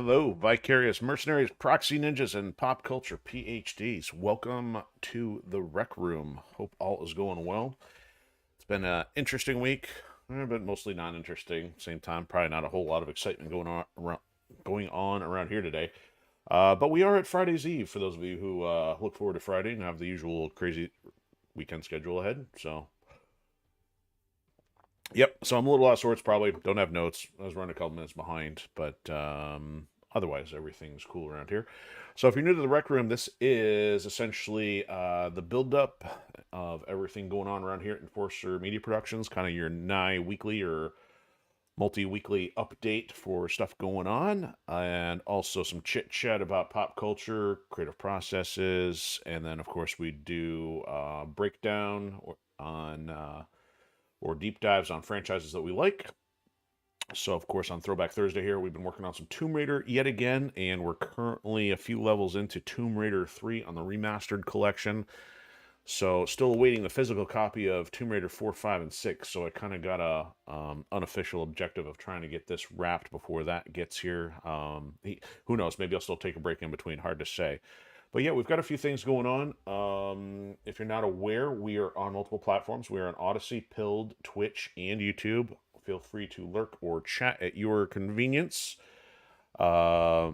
Hello, Vicarious Mercenaries, Proxy Ninjas, and Pop Culture PhDs. Welcome to the Rec Room. Hope all is going well. It's been an interesting week, but mostly not interesting. Same time, probably not a whole lot of excitement going on around here today. But we are at Friday's Eve for those of you who look forward to Friday and have the usual crazy weekend schedule ahead. So, yep. So I'm a little out of sorts. Probably don't have notes. I was running a couple minutes behind, but otherwise everything's cool around here. So if you're new to the Rec Room, this is essentially the build-up of everything going on around here at Enforcer Media Productions, kind of your nigh weekly or multi-weekly update for stuff going on, and also some chit-chat about pop culture, creative processes, and then of course we do breakdown on or deep dives on franchises that we like. So, of course, on Throwback Thursday here, we've been working on some Tomb Raider yet again, and we're currently a few levels into Tomb Raider 3 on the Remastered collection. So, still awaiting the physical copy of Tomb Raider 4, 5, and 6. So, I kind of got a unofficial objective of trying to get this wrapped before that gets here. Who knows? Maybe I'll still take a break in between. Hard to say. But yeah, we've got a few things going on. If you're not aware, we are on multiple platforms. We are on Odysee, Pilled, Twitch, and YouTube. Feel free to lurk or chat at your convenience. Yeah,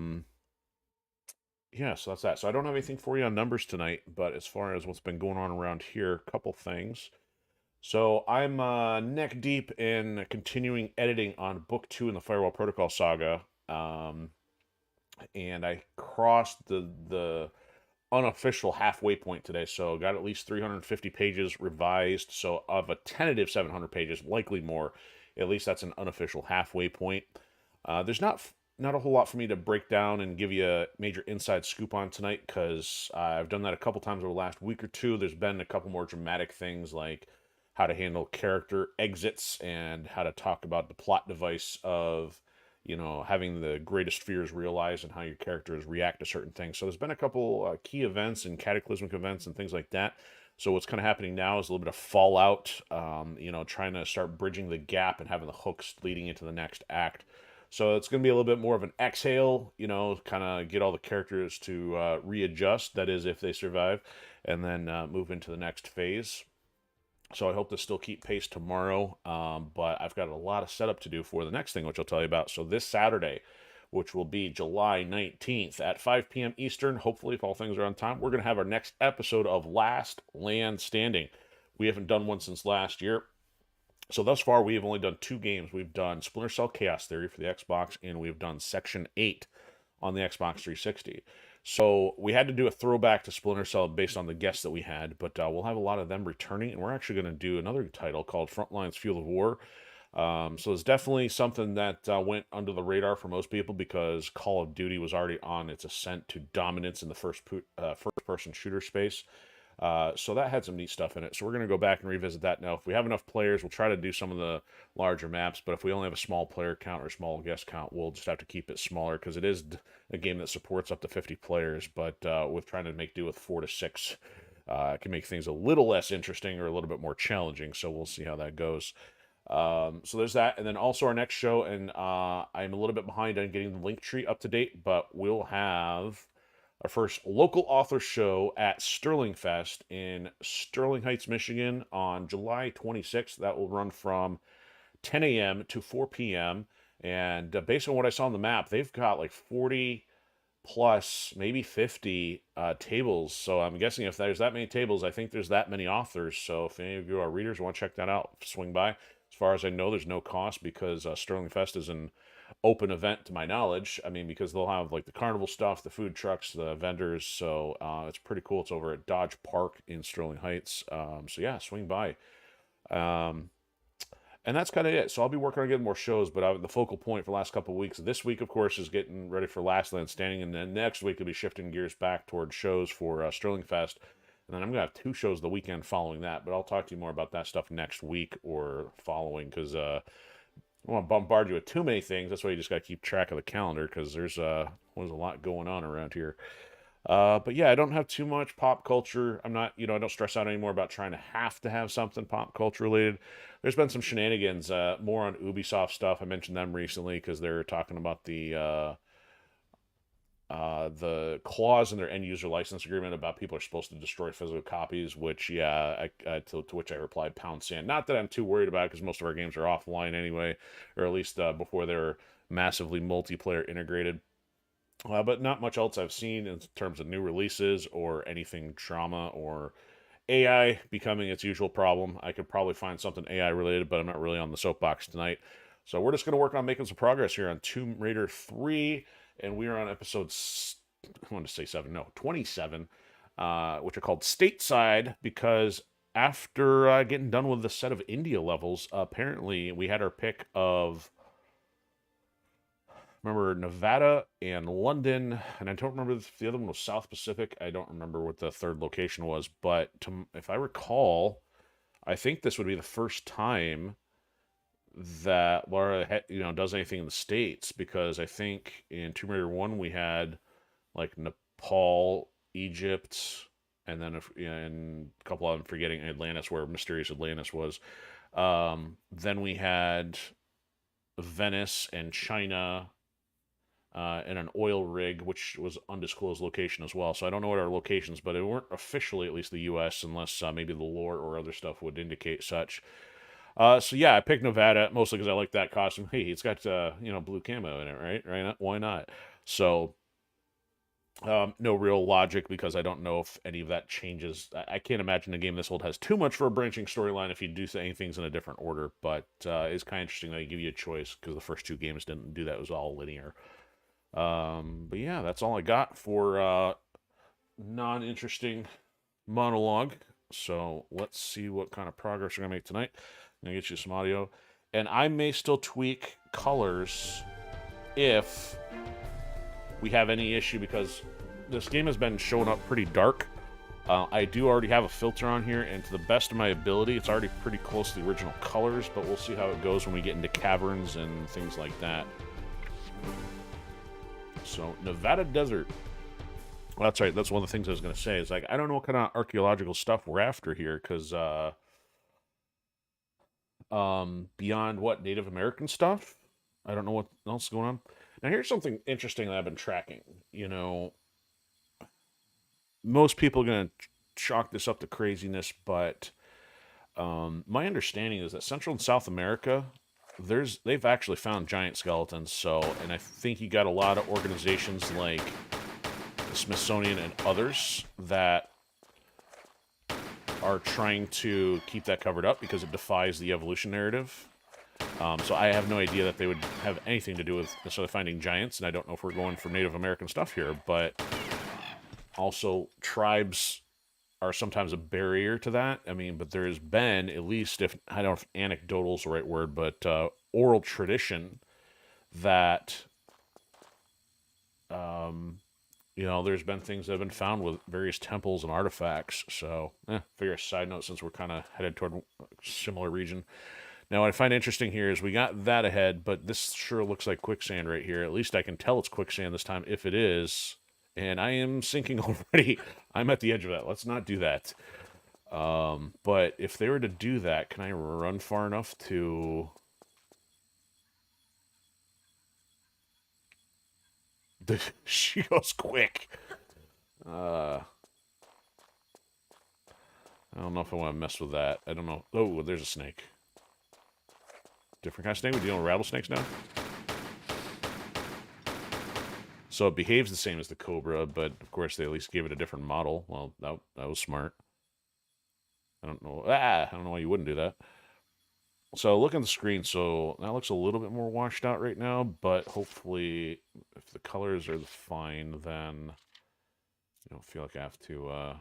so that's that. So I don't have anything for you on numbers tonight, but as far as what's been going on around here, a couple things. So I'm neck deep in continuing editing on Book 2 in the Firewall Protocol saga. And I crossed the unofficial halfway point today, so got at least 350 pages revised. So of a tentative 700 pages, likely more. At least that's an unofficial halfway point. There's not a whole lot for me to break down and give you a major inside scoop on tonight, because I've done that a couple times over the last week or two. There's been a couple more dramatic things like how to handle character exits and how to talk about the plot device of having the greatest fears realized and how your characters react to certain things. So there's been a couple key events and cataclysmic events and things like that. So what's kind of happening now is a little bit of fallout, trying to start bridging the gap and having the hooks leading into the next act. So it's going to be a little bit more of an exhale, kind of get all the characters to readjust, that is, if they survive, and then move into the next phase. So I hope to still keep pace tomorrow, but I've got a lot of setup to do for the next thing, which I'll tell you about. So this Saturday, which will be July 19th at 5 p.m. Eastern, hopefully if all things are on time, we're going to have our next episode of Last LAN Standing. We haven't done one since last year. So thus far, we have only done 2 games. We've done Splinter Cell Chaos Theory for the Xbox, and we've done Section 8 on the Xbox 360. So we had to do a throwback to Splinter Cell based on the guests that we had, but we'll have a lot of them returning, and we're actually going to do another title called Frontlines Field of War. So it's definitely something that went under the radar for most people because Call of Duty was already on its ascent to dominance in the first-person shooter space. So that had some neat stuff in it. So we're going to go back and revisit that now. If we have enough players, we'll try to do some of the larger maps. But if we only have a small player count or small guest count, we'll just have to keep it smaller because it is a game that supports up to 50 players. But with trying to make do with 4 to 6, it can make things a little less interesting or a little bit more challenging. So we'll see how that goes. So there's that. And then also our next show, and I'm a little bit behind on getting the Linktree up to date, but we'll have our first local author show at Sterling Fest in Sterling Heights, Michigan on July 26th. That will run from 10 a.m. to 4 p.m. And based on what I saw on the map, they've got like 40 plus, maybe 50 tables. So I'm guessing if there's that many tables, I think there's that many authors. So if any of you are readers want to check that out, swing by. As far as I know, there's no cost because Sterling Fest is an open event to my knowledge. I mean, because they'll have like the carnival stuff, the food trucks, the vendors. So it's pretty cool. It's over at Dodge Park in Sterling Heights. So yeah, swing by. And that's kind of it. So I'll be working on getting more shows, but the focal point for the last couple of weeks, this week, of course, is getting ready for Last LAN Standing. And then next week, we'll be shifting gears back towards shows for Sterling Fest. And then I'm going to have 2 shows the weekend following that. But I'll talk to you more about that stuff next week or following because I don't want to bombard you with too many things. That's why you just got to keep track of the calendar because there's a lot going on around here. But yeah, I don't have too much pop culture. I'm not, I don't stress out anymore about trying to have something pop culture related. There's been some shenanigans, more on Ubisoft stuff. I mentioned them recently because they're talking about the the clause in their end user license agreement about people are supposed to destroy physical copies, which, yeah, to which I replied, pound sand. Not that I'm too worried about it, because most of our games are offline anyway, or at least before they were massively multiplayer integrated. But not much else I've seen in terms of new releases or anything drama or AI becoming its usual problem. I could probably find something AI related, but I'm not really on the soapbox tonight. So we're just going to work on making some progress here on Tomb Raider 3, and we are on episode, I want to say 7, no, 27, which are called Stateside, because after getting done with the set of India levels, apparently we had our pick of, remember, Nevada and London, and I don't remember if the other one was South Pacific. I don't remember what the third location was, but if I recall, I think this would be the first time that Laura, does anything in the States, because I think in Tomb Raider 1 we had like Nepal, Egypt, and then and a couple of them forgetting Atlantis, where Mysterious Atlantis was. Then we had Venice and China, and an oil rig, which was undisclosed location as well. So I don't know what our locations, but it weren't officially at least the U.S., unless maybe the lore or other stuff would indicate such. So yeah, I picked Nevada mostly because I like that costume. Hey, it's got blue camo in it, right? Right? Why not? So no real logic, because I don't know if any of that changes. I can't imagine a game this old has too much for a branching storyline if you do say things in a different order. But it's kind of interesting that they give you a choice, because the first two games didn't do that. It was all linear. But yeah, that's all I got for non-interesting monologue. So let's see what kind of progress we're gonna make tonight. I'm gonna get you some audio, and I may still tweak colors if we have any issue, because this game has been showing up pretty dark. I do already have a filter on here, and to the best of my ability, it's already pretty close to the original colors, but we'll see how it goes when we get into caverns and things like that. So, Nevada Desert. Well, that's right, that's one of the things I was going to say, is like, I don't know what kind of archaeological stuff we're after here, because, beyond what, Native American stuff? I don't know what else is going on. Now, here's something interesting that I've been tracking. Most people are going to chalk this up to craziness, but my understanding is that Central and South America, they've actually found giant skeletons. So, and I think you got a lot of organizations like the Smithsonian and others that are trying to keep that covered up, because it defies the evolution narrative. So I have no idea that they would have anything to do with necessarily finding giants, and I don't know if we're going for Native American stuff here, but also tribes are sometimes a barrier to that. I mean, but there has been, at least, if I don't know if anecdotal is the right word, but oral tradition that there's been things that have been found with various temples and artifacts. So, figure a side note, since we're kind of headed toward a similar region. Now, what I find interesting here is we got that ahead, but this sure looks like quicksand right here. At least I can tell it's quicksand this time, if it is. And I am sinking already. I'm at the edge of that. Let's not do that. But if they were to do that, can I run far enough to... She goes quick. I don't know if I want to mess with that. I don't know. Oh, there's a snake. Different kind of snake? We're dealing with rattlesnakes now? So it behaves the same as the Cobra, but of course they at least gave it a different model. Well, that was smart. I don't know. I don't know why you wouldn't do that. So look at the screen. So that looks a little bit more washed out right now, but hopefully if the colors are fine, then I don't feel like I have to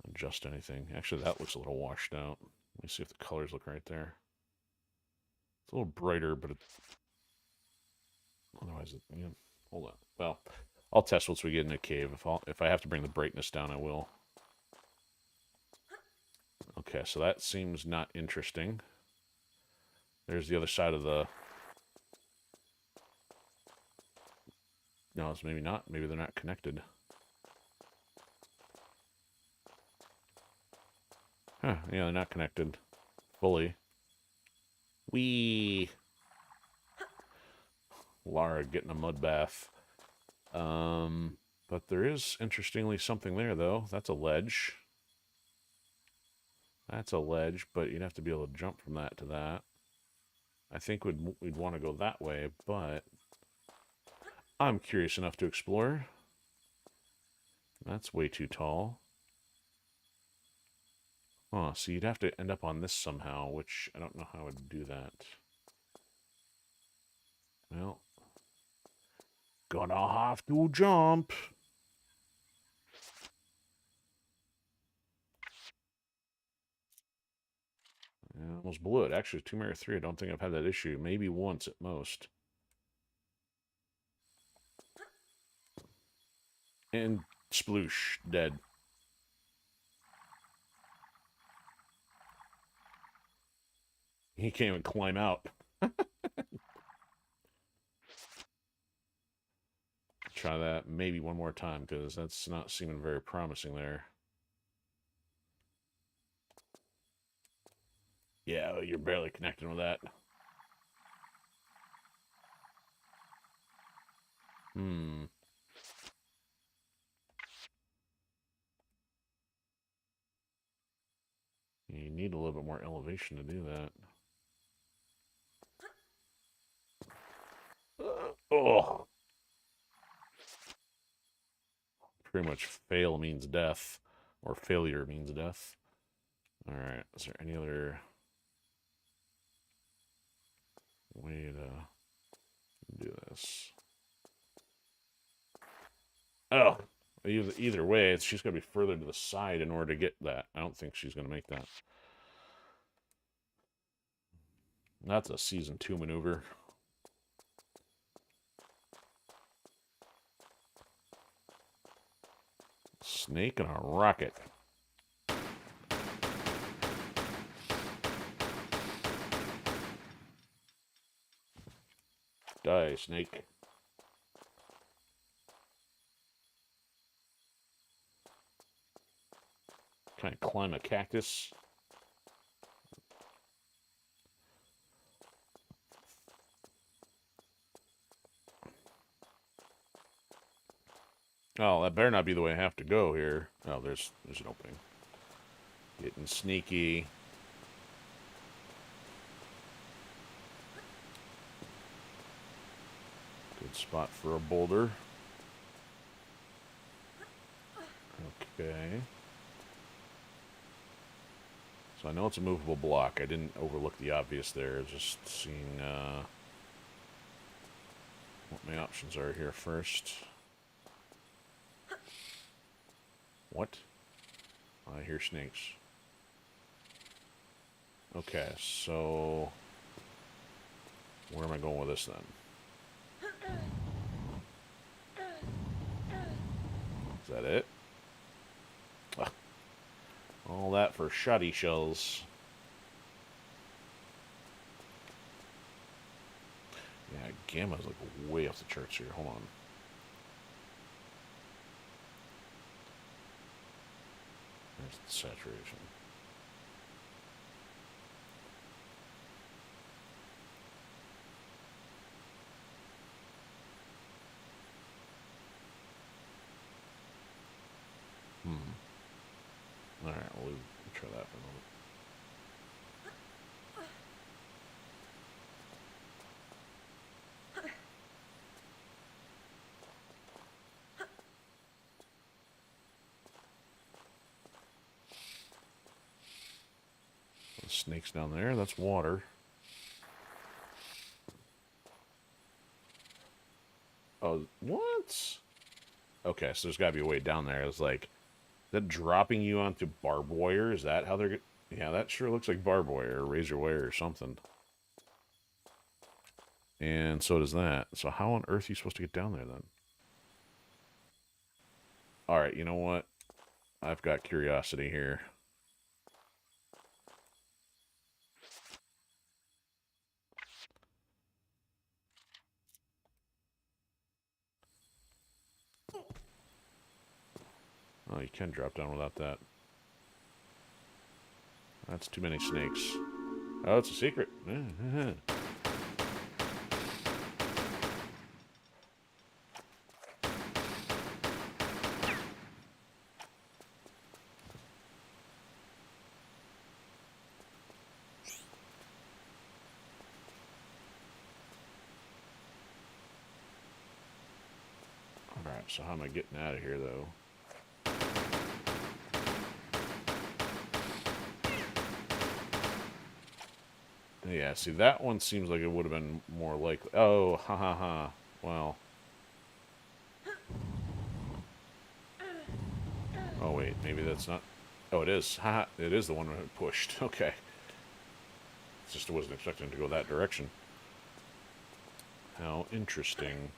adjust anything. Actually, that looks a little washed out. Let me see if the colors look right there. It's a little brighter, but it's... Otherwise, hold on. Well, I'll test once we get in a cave. If I have to bring the brightness down, I will. Okay, so that seems not interesting. There's the other side of the... No, it's maybe not. Maybe they're not connected. Huh, yeah, they're not connected fully. Lara getting a mud bath. But there is, interestingly, something there, though. That's a ledge. That's a ledge, but you'd have to be able to jump from that to that. I think we'd want to go that way, but I'm curious enough to explore. That's way too tall. Oh, so you'd have to end up on this somehow, which I don't know how I would do that. Well, gonna have to jump. I almost blew it. Actually, Tomb Raider 3, I don't think I've had that issue. Maybe once at most. And sploosh, dead. He can't even climb out. Try that maybe one more time, because that's not seeming very promising there. Yeah, you're barely connecting with that. Hmm. You need a little bit more elevation to do that. Oh. Pretty much fail means death, or failure means death. Alright, is there any other way to do this? Oh, either way, she's got to be further to the side in order to get that. I don't think she's going to make that. That's a Season 2 maneuver. Snake and a rocket. Die, snake. Kind of climb a cactus. Oh, that better not be the way I have to go here. Oh, there's an opening. Getting sneaky. Good spot for a boulder. Okay. So I know it's a movable block. I didn't overlook the obvious there. Just seeing what my options are here first. What? I hear snakes. Okay, so where am I going with this then? Is that it? Ugh. All that for shoddy shells. Yeah, gamma's like way off the charts here. Hold on. There's the saturation. Alright, we'll try that for a moment. The snakes down there, that's water. Oh, what? Okay, so there's got to be a way down there. It's like, is that dropping you onto barbed wire? Is that how they're... Yeah, that sure looks like barbed wire or razor wire or something. And so does that. So how on earth are you supposed to get down there then? Alright, you know what? I've got curiosity here. Oh, you can drop down without that. That's too many snakes. Oh, it's a secret. So how am I getting out of here, though? Yeah, see, that one seems like it would have been more likely. Oh, ha ha ha. Well. Oh, wait, maybe that's not... Oh, it is. Haha, it is the one that pushed. Okay. It's just I wasn't expecting it to go that direction. How interesting.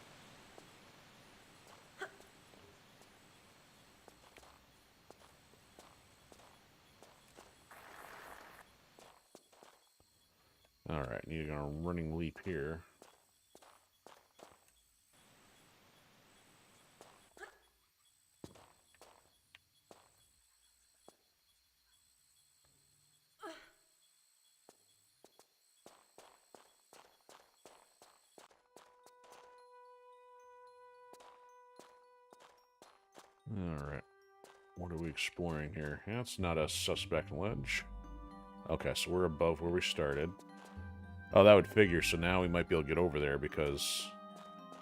Alright, need to go on a running leap here. Alright. What are we exploring here? That's not a suspect ledge. Okay, so we're above where we started. Oh, that would figure, so now we might be able to get over there because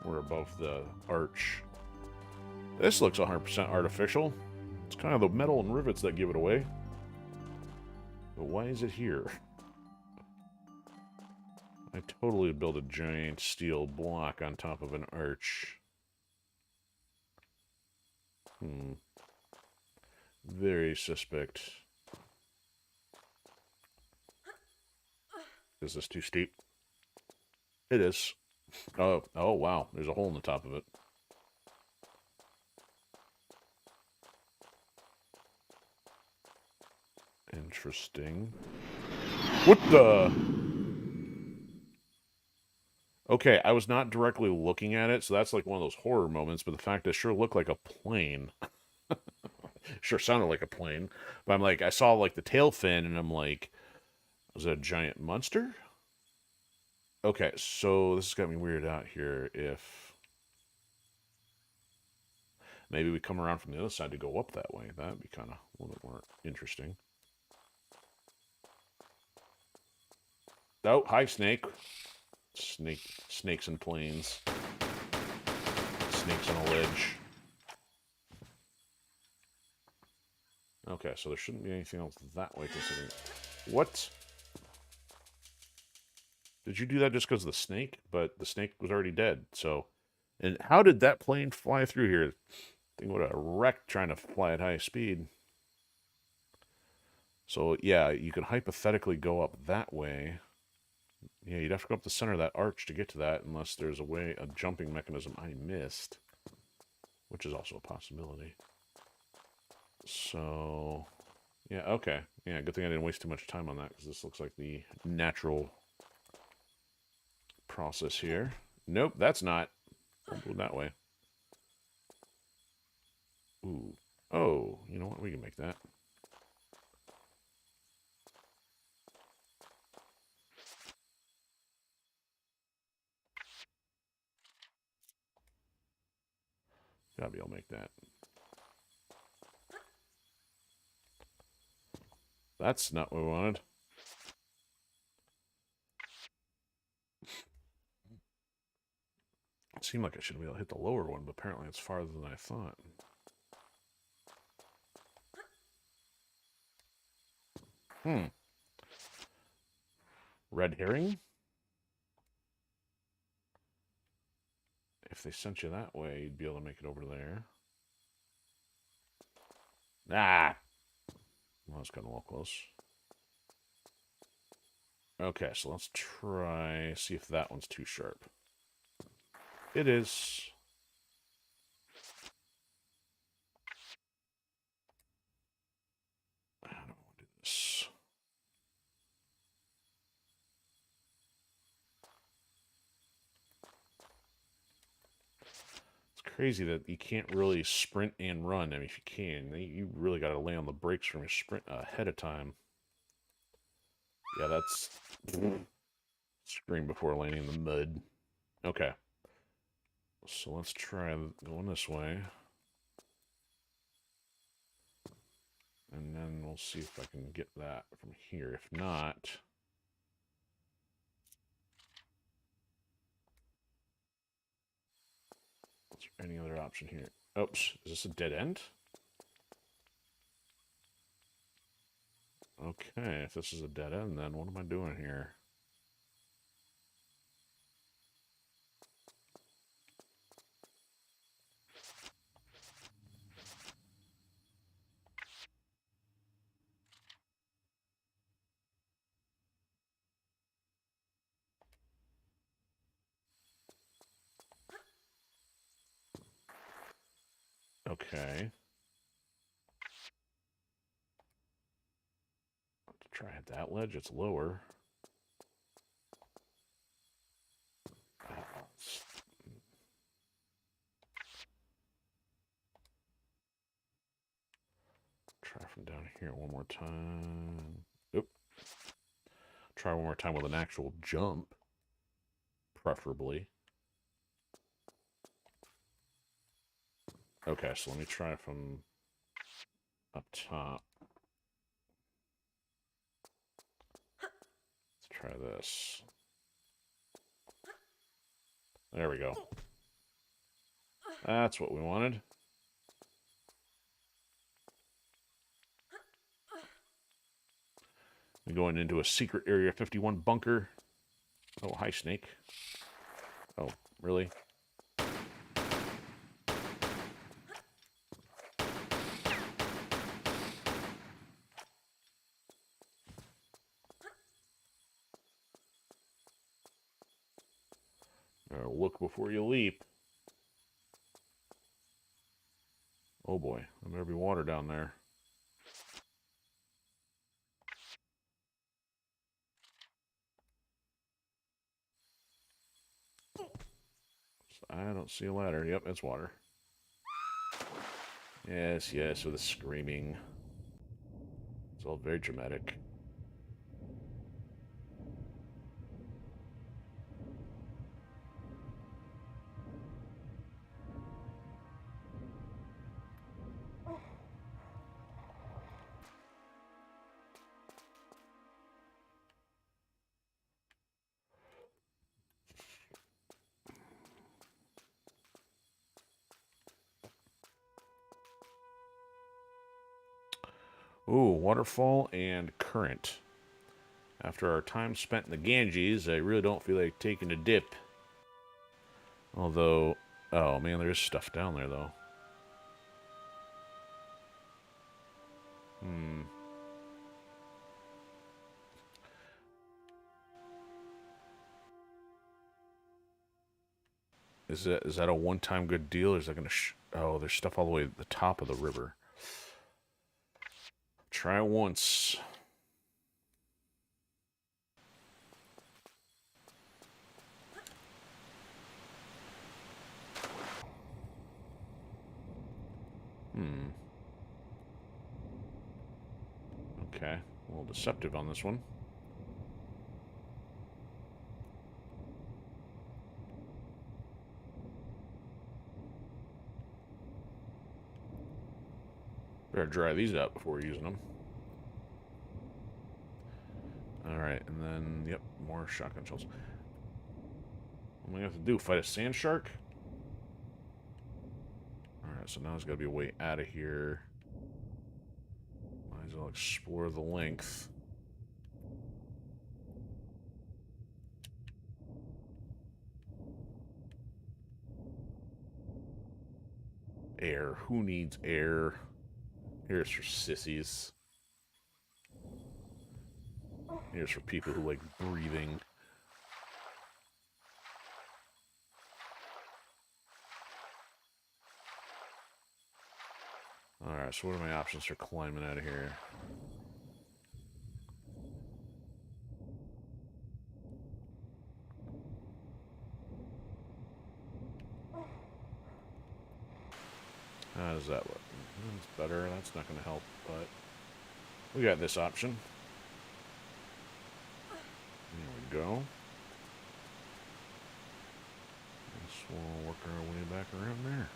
we're above the arch. This looks 100% artificial. It's kind of the metal and rivets that give it away. But why is it here? I totally would build a giant steel block on top of an arch. Very suspect. Is this too steep? It is. Oh, wow. There's a hole in the top of it. Interesting. What the... Okay, I was not directly looking at it, so that's like one of those horror moments, but the fact that it sure looked like a plane. Sure sounded like a plane. But I'm like, I saw like the tail fin, and I'm like, was it a giant monster? Okay, so this has got me weirded out here. If maybe we come around from the other side to go up that way, that'd be kind of a little bit more interesting. Oh, hi, snake. Snakes and planes. Snakes on a ledge. Okay, so there shouldn't be anything else that way considering... What? Did you do that just because of the snake? But the snake was already dead, so... And how did that plane fly through here? I think would have wrecked trying to fly at high speed. So, yeah, you could hypothetically go up that way. Yeah, you'd have to go up the center of that arch to get to that, unless there's a way, a jumping mechanism I missed. Which is also a possibility. So... Yeah, okay. Yeah, good thing I didn't waste too much time on that, because this looks like the natural process here. Nope, that's not. Don't go that way. Ooh. Oh, you know what? We can make that. Gotta be able to make that. That's not what we wanted. It seemed like I should be able to hit the lower one, but apparently it's farther than I thought. Red herring? If they sent you that way, you'd be able to make it over there. Ah! Well, that's kind of a little close. Okay, so let's try, see if that one's too sharp. It is. I don't want to do this. It's crazy that you can't really sprint and run. I mean, if you can, you really got to lay on the brakes from your sprint ahead of time. Yeah, that's... Scream before landing in the mud. Okay. So let's try going this way. And then we'll see if I can get that from here. If not... Is there any other option here? Oops, is this a dead end? Okay, if this is a dead end, then what am I doing here? Okay. Let's try at that ledge. It's lower. Try from down here one more time. Oop. Try one more time with an actual jump, preferably. Okay, so let me try from up top. Let's try this. There we go. That's what we wanted. We're going into a secret Area 51 bunker. Oh, hi, Snake. Oh, really? Look before you leap. Oh boy, there better be water down there. I don't see a ladder. Yep, it's water. Yes, yes, with the screaming. It's all very dramatic. Ooh, waterfall and current. After our time spent in the Ganges, I really don't feel like taking a dip. Although, oh man, there is stuff down there, though. Hmm. Is that a one-time good deal, or is that going to oh, there's stuff all the way at the top of the river. Try it once. Hmm. Okay. A little deceptive on this one. Better dry these out before using them. Alright, and then, yep, more shotgun shells. What am I going to have to do? Fight a sand shark? Alright, so now there's got to be a way out of here. Might as well explore the length. Air. Who needs air? Here's for sissies. Here's for people who like breathing. Alright, so what are my options for climbing out of here? How does that look? That's better. That's not going to help, but we got this option. There we go. Guess we'll work our way back around there.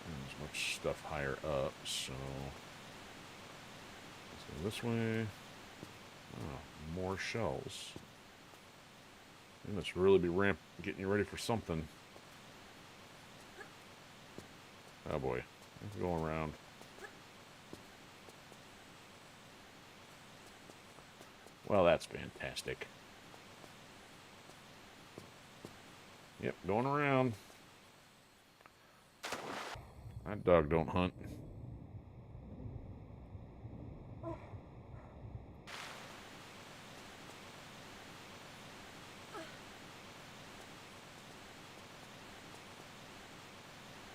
There's much stuff higher up, so let's go this way. Oh, More shells. You must really be getting you ready for something. Oh boy. Going around. Well, that's fantastic. Yep, going around. That dog don't hunt.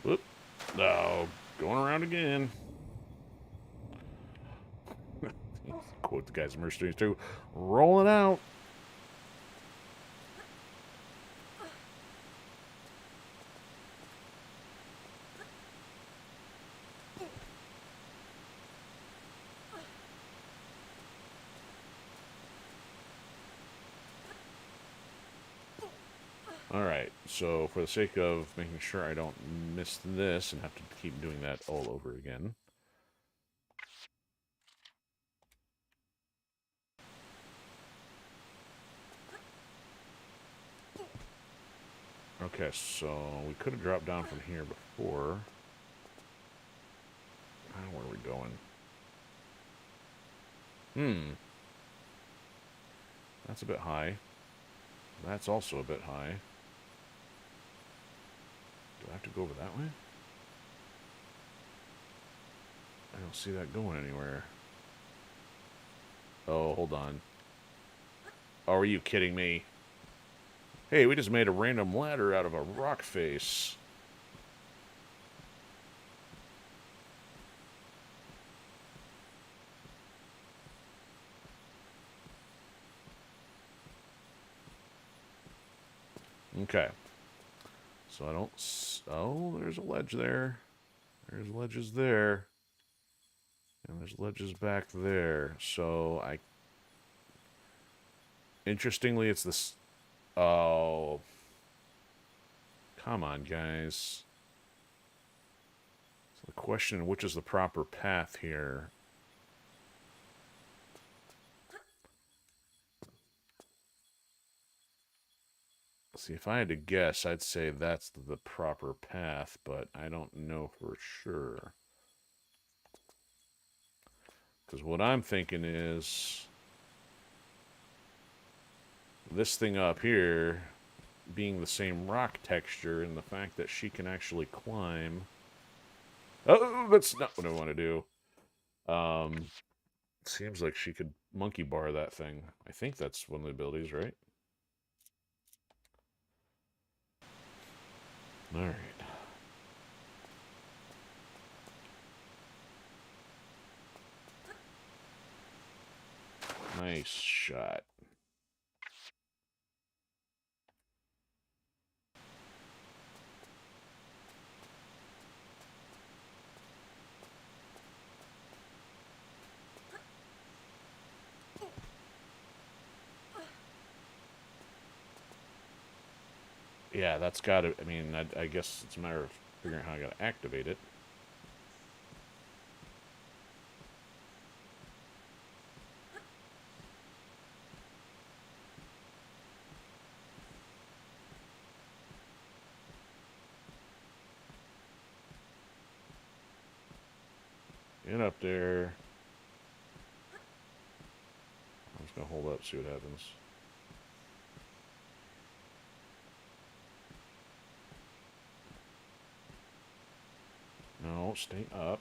Whoop. Oh, going around again. Quote the guy's mercenaries too. Rolling out. Alright, so for the sake of making sure I don't miss this and have to keep doing that all over again. Okay, so we could have dropped down from here before. Where are we going? That's a bit high. That's also a bit high. Do I have to go over that way? I don't see that going anywhere. Oh, hold on. Oh, are you kidding me? Hey, we just made a random ladder out of a rock face. Okay. So I don't... Oh, there's a ledge there. There's ledges there. And there's ledges back there. So I... Interestingly, it's this... Oh... Come on, guys. So the question, which is the proper path here? See, if I had to guess, I'd say that's the proper path, but I don't know for sure. Because what I'm thinking is... This thing up here being the same rock texture and the fact that she can actually climb... Oh, that's not what I want to do. Seems like she could monkey bar that thing. I think that's one of the abilities, right? Alright. Nice shot. Yeah, that's gotta... I mean, I guess it's a matter of figuring out how I gotta activate it. Get up there. I'm just gonna hold up, see what happens. No, stay up.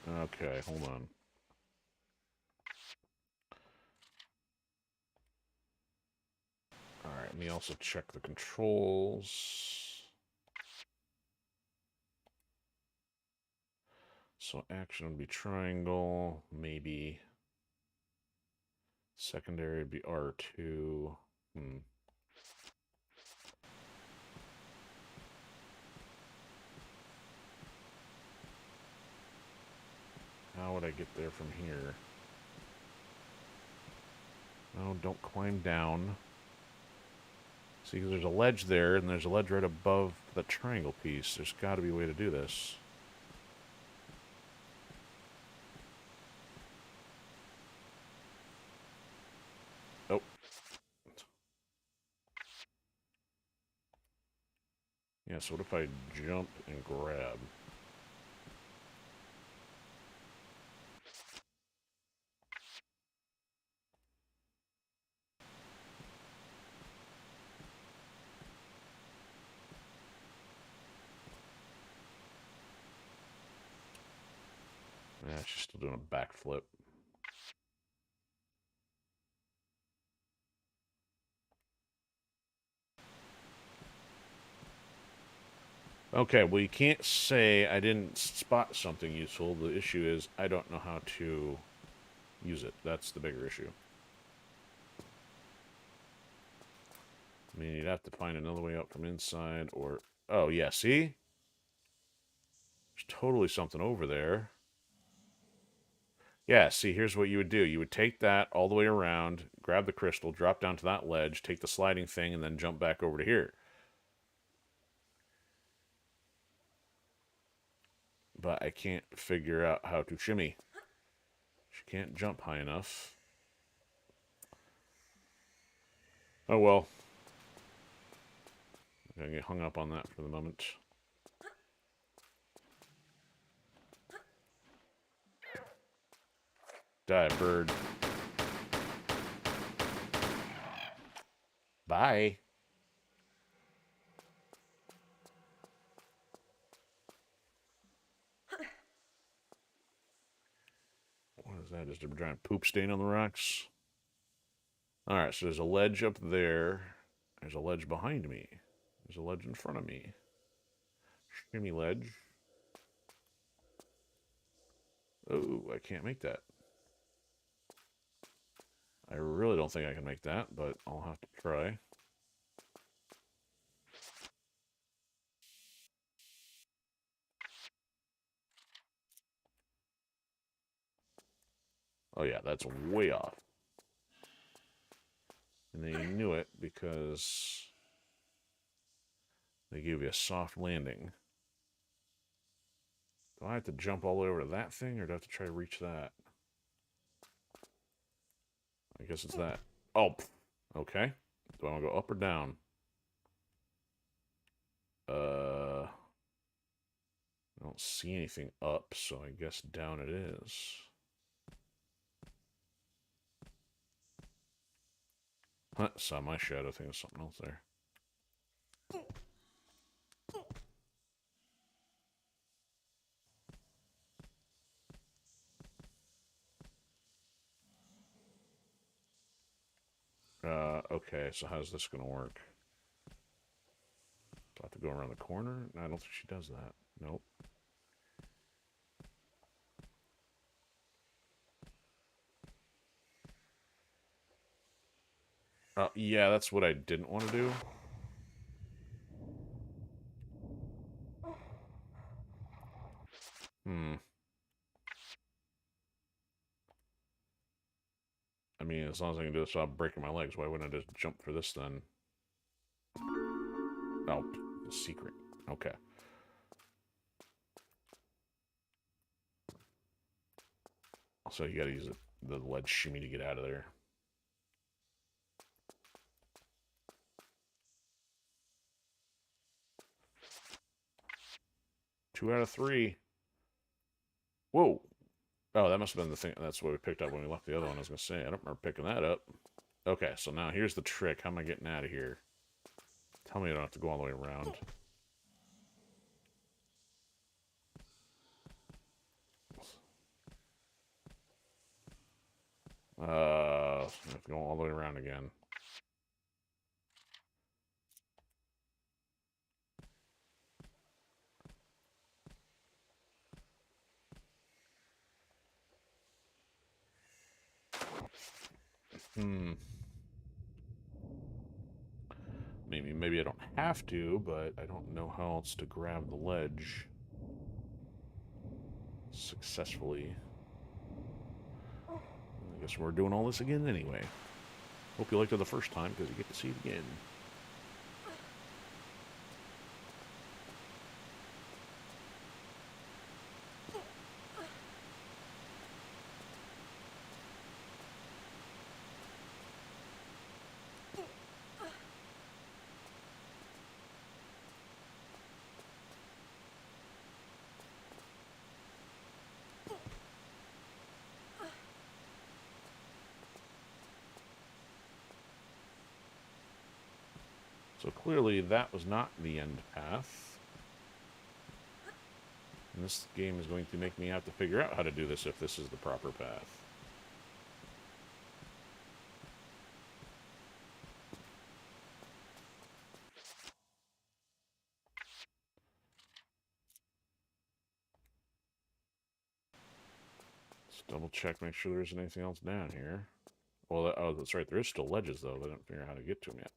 Okay, hold on. Alright, let me also check the controls. So action would be triangle, maybe. Secondary would be R2. How would I get there from here? No, don't climb down. See, 'cause there's a ledge there, and there's a ledge right above the triangle piece. There's got to be a way to do this. Oh. Yeah, so what if I jump and grab? Yeah, she's still doing a backflip. Okay, well, you can't say I didn't spot something useful. The issue is I don't know how to use it. That's the bigger issue. I mean, you'd have to find another way out from inside, or... Oh, yeah, see? There's totally something over there. Yeah, see, here's what you would do. You would take that all the way around, grab the crystal, drop down to that ledge, take the sliding thing, and then jump back over to here. But I can't figure out how to shimmy. She can't jump high enough. Oh, well. I'm going to get hung up on that for the moment. Die, bird. Bye. What is that? Just a giant poop stain on the rocks? Alright, so there's a ledge up there. There's a ledge behind me. There's a ledge in front of me. Shimmy ledge. Oh, I can't make that. I really don't think I can make that, but I'll have to try. Oh yeah, that's way off. And they knew it because they gave you a soft landing. Do I have to jump all the way over to that thing, or do I have to try to reach that? I guess it's that. Oh, okay. Do I want to go up or down? I don't see anything up, so I guess down it is. Huh, saw my shadow. I think there's something else there. Okay, so how's this gonna work? Do I have to go around the corner? No, I don't think she does that. Nope. Yeah, that's what I didn't want to do. I mean, as long as I can do this without breaking my legs, why wouldn't I just jump for this then? Oh, the secret. Okay. So you gotta use the ledge shimmy to get out of there. Two out of three. Whoa. Oh, that must have been the thing. That's what we picked up when we left the other one. I was going to say, I don't remember picking that up. Okay, so now here's the trick. How am I getting out of here? Tell me I don't have to go all the way around. I have to go all the way around again. Maybe I don't have to, but I don't know how else to grab the ledge successfully. I guess we're doing all this again anyway. Hope you liked it the first time, because you get to see it again. So clearly that was not the end path. And this game is going to make me have to figure out how to do this if this is the proper path. Let's double check, make sure there isn't anything else down here. Well, oh, that's right. There is still ledges, though, but I don't figure out how to get to them yet.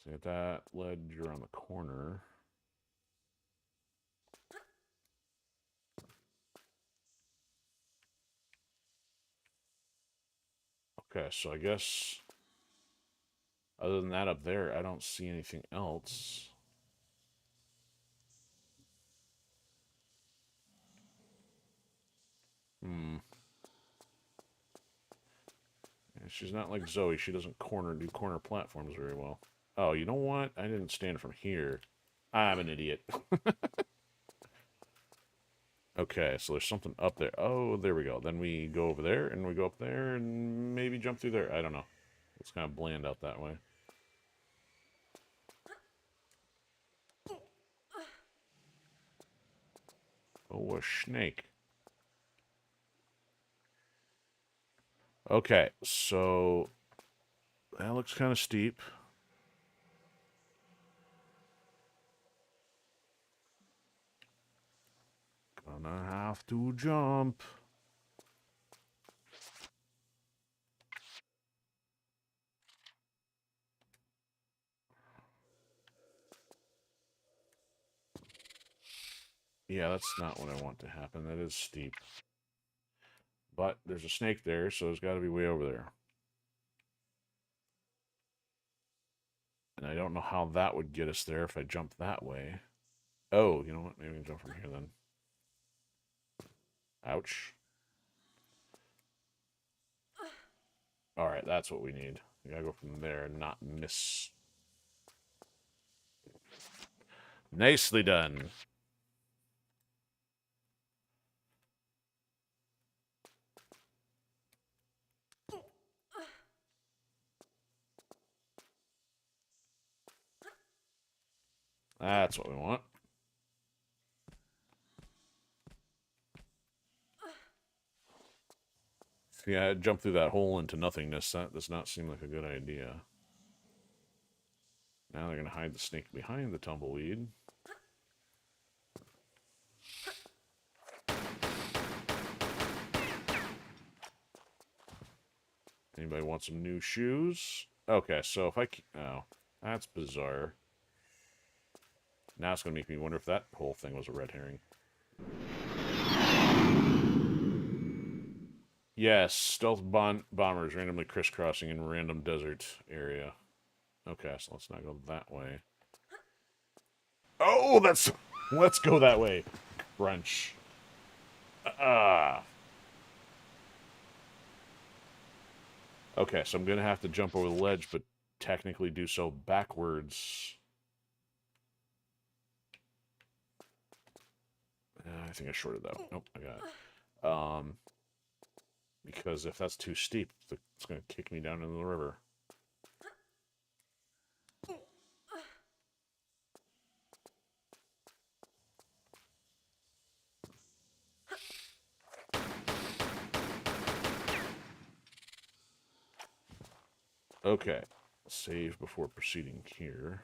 So get that ledge around the corner. Okay, so I guess other than that up there, I don't see anything else. Hmm. Yeah, she's not like Zoe. She doesn't do corner platforms very well. Oh, you know what? I didn't stand from here. I'm an idiot. Okay, so there's something up there. Oh, there we go. Then we go over there, and we go up there, and maybe jump through there. I don't know. It's kind of bland out that way. Oh, a snake. Okay, so that looks kind of steep. Gonna have to jump. Yeah, that's not what I want to happen. That is steep. But there's a snake there, so it's got to be way over there. And I don't know how that would get us there if I jump that way. Oh, you know what? Maybe we can jump from here then. Ouch. Alright, that's what we need. We gotta go from there and not miss. Nicely done. That's what we want. Yeah, jump through that hole into nothingness. That does not seem like a good idea. Now they're going to hide the snake behind the tumbleweed. Anybody want some new shoes? Okay, so if I... Oh, that's bizarre. Now it's going to make me wonder if that whole thing was a red herring. Yes, stealth bombers randomly crisscrossing in random desert area. Okay, so let's not go that way. Oh, that's... Let's go that way. Crunch. Okay, so I'm going to have to jump over the ledge, but technically do so backwards. I think I shorted that one. Nope, I got it. Because if that's too steep, it's going to kick me down into the river. Okay, save before proceeding here.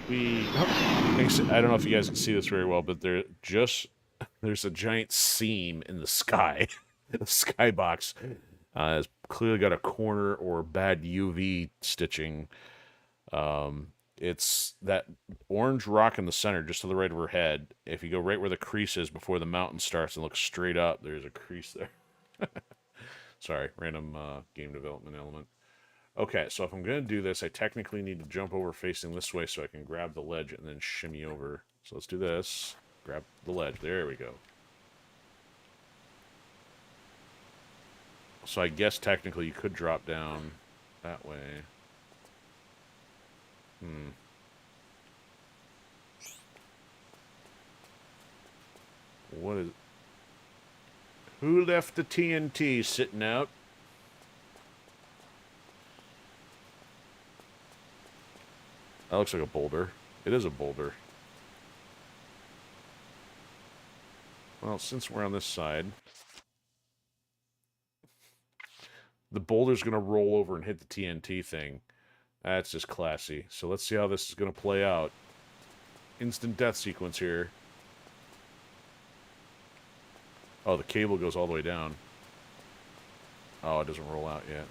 I don't know if you guys can see this very well, but there's a giant seam in the sky. The skybox has clearly got a corner or bad UV stitching. It's that orange rock in the center, just to the right of her head. If you go right where the crease is before the mountain starts and look straight up, there's a crease there. Sorry, random game development element. Okay, so if I'm going to do this, I technically need to jump over facing this way so I can grab the ledge and then shimmy over. So let's do this. Grab the ledge. There we go. So I guess technically you could drop down that way. Hmm. What is... Who left the TNT sitting out? That looks like a boulder. It is a boulder. Well, since we're on this side, the boulder's going to roll over and hit the TNT thing. That's just classy. So let's see how this is going to play out. Instant death sequence here. Oh, the cable goes all the way down. Oh, it doesn't roll out yet.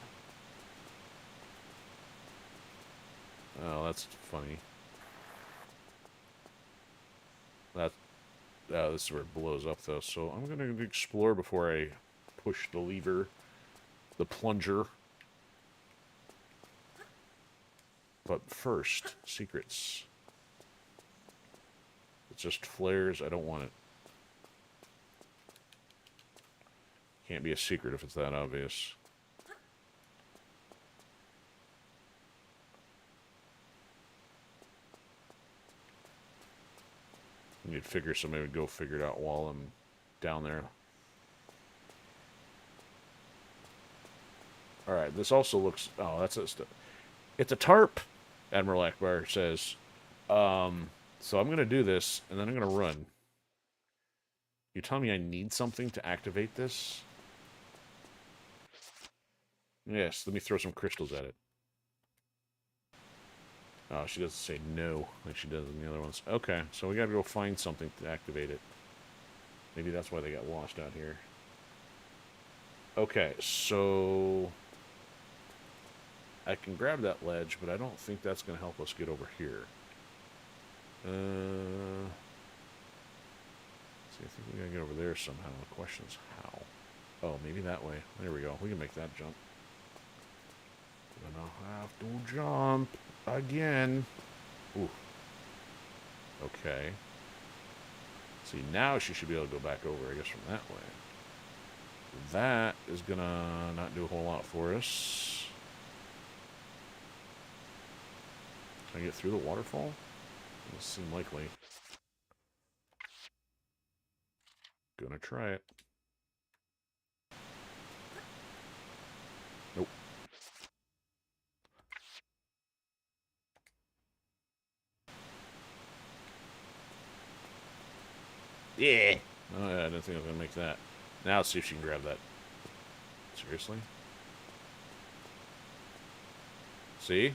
Oh, that's funny. That's... Oh, this is where it blows up, though. So I'm going to explore before I push the lever. The plunger. But first, secrets. It's just flares. I don't want it. Can't be a secret if it's that obvious. I need to figure somebody would go figure it out while I'm down there. Alright, this also looks... Oh, that's a... It's a tarp, Admiral Akbar says. So I'm going to do this, and then I'm going to run. You tell me I need something to activate this? Yes, let me throw some crystals at it. Oh, she doesn't say no like she does in the other ones. Okay, so we gotta go find something to activate it. Maybe that's why they got lost out here. Okay, so... I can grab that ledge, but I don't think that's gonna help us get over here. See, I think we gotta get over there somehow. The question is how. Oh, maybe that way. There we go. We can make that jump. Gonna have to jump again. Ooh. Okay. See, now she should be able to go back over, I guess, from that way. That is gonna not do a whole lot for us. Can I get through the waterfall? Doesn't seem likely. Gonna try it. Nope. Yeah. Oh, yeah, I didn't think I was gonna make that. Now let's see if she can grab that. Seriously? See?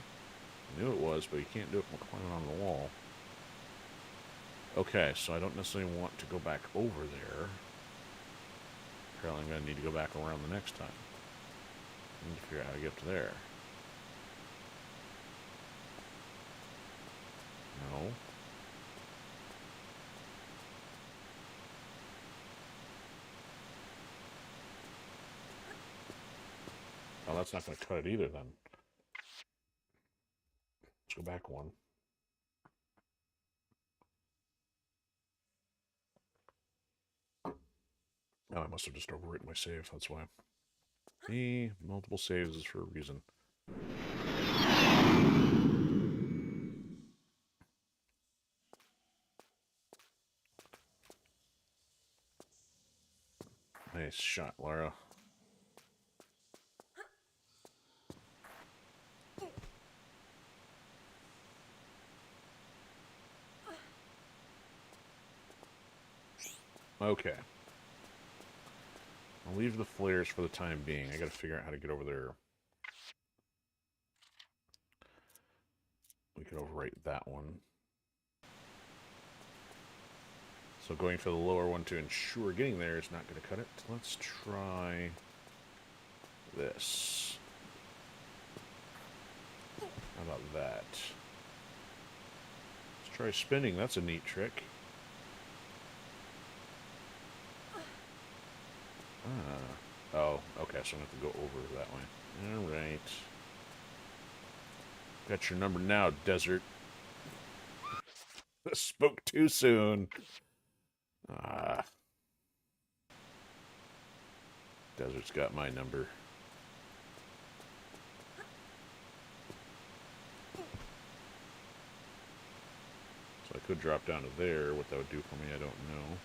I knew it was, but you can't do it from climbing on the wall. Okay, so I don't necessarily want to go back over there. Apparently I'm going to need to go back around the next time. I need to figure out how to get up to there. No. Oh, that's not going to cut it either, then. Let's go back one. Oh, I must have just overwritten my save, that's why. See, multiple saves is for a reason. Nice shot, Lara. Okay. I'll leave the flares for the time being. I gotta figure out how to get over there. We can overwrite that one. So going for the lower one to ensure getting there is not going to cut it. Let's try this. How about that? Let's try spinning. That's a neat trick. Oh, okay, so I'm going to have to go over that way. Alright. Got your number now, Desert. Spoke too soon. Desert's got my number. could drop down to there. What that would do for me, I don't know.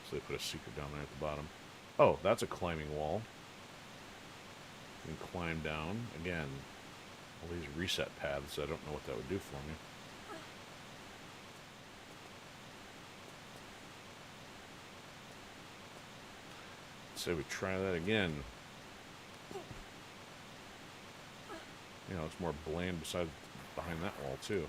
So they put a secret down there at the bottom. Oh, that's a climbing wall. You can climb down. Again, all these reset paths, I don't know what that would do for me. So we try that again. You know, it's more bland behind that wall, too.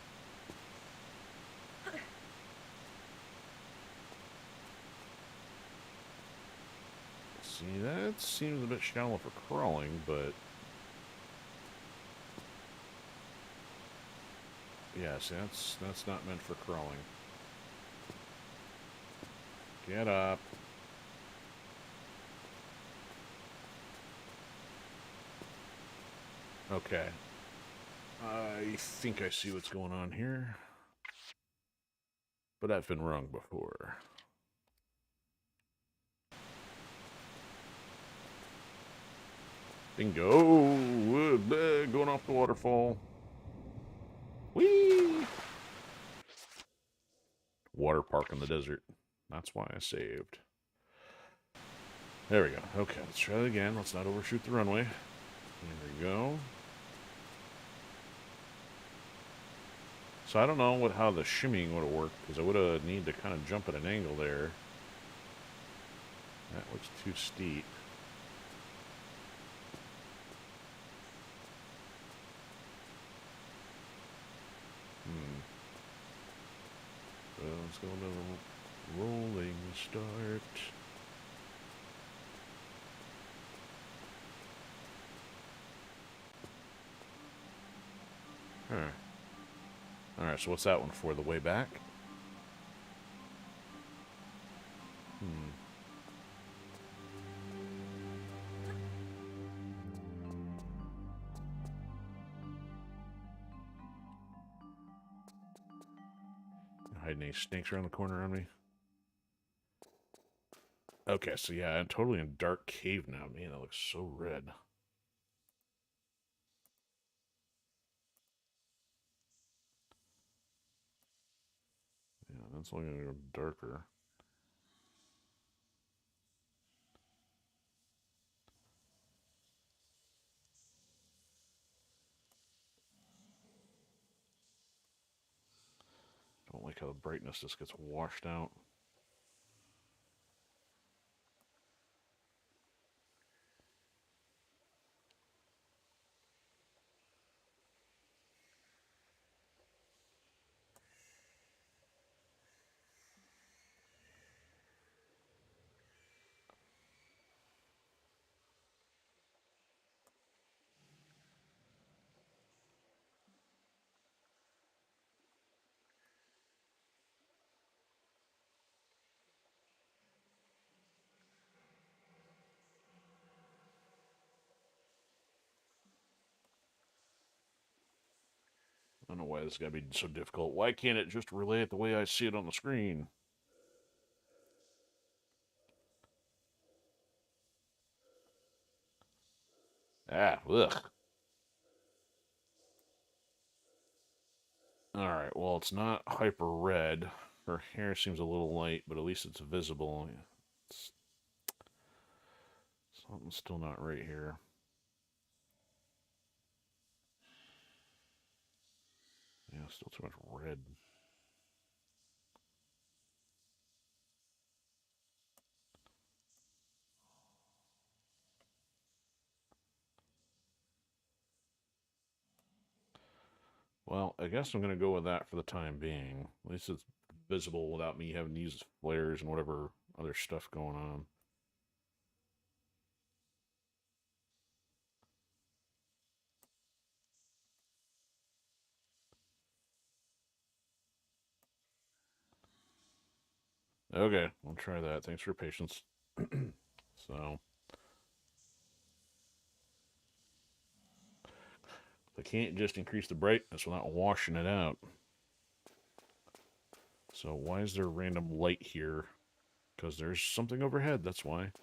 See, that seems a bit shallow for crawling, but... yeah, see, that's not meant for crawling. Get up. Okay. I think I see what's going on here. But I've been wrong before. Bingo! Going off the waterfall. Whee! Water park in the desert. That's why I saved. There we go. Okay, let's try it again. Let's not overshoot the runway. There we go. So I don't know how the shimmying would have worked, because I would have needed to kind of jump at an angle there. That looks too steep. So let's go to rolling start. Huh. Alright, so what's that one for? The way back? Hiding any snakes around the corner on me? Okay, so yeah, I'm totally in a dark cave now. Man, that looks so red. Yeah, that's only gonna go darker. Don't like how the brightness just gets washed out. I don't know why this is gotta be so difficult. Why can't it just relay it the way I see it on the screen? Ah, ugh. Alright, well, it's not hyper red. Her hair seems a little light, but at least it's visible. It's... something's still not right here. Yeah, still too much red. Well, I guess I'm going to go with that for the time being. At least it's visible without me having to use flares and whatever other stuff going on. Okay, I'll try that. Thanks for your patience. So, I can't just increase the brightness without washing it out. So why is there random light here? Because there's something overhead, that's why.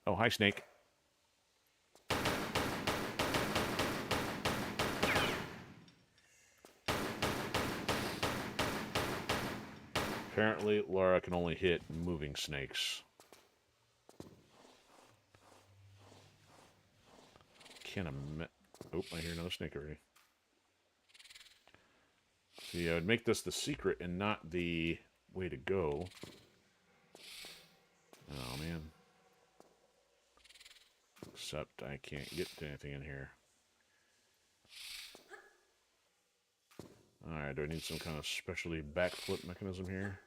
Oh, hi, snake. Apparently, Laura can only hit moving snakes. Can't imagine. Oh, I hear another snake already. See, I would make this the secret and not the way to go. Oh, man. Except I can't get to anything in here. Alright, do I need some kind of specialty backflip mechanism here?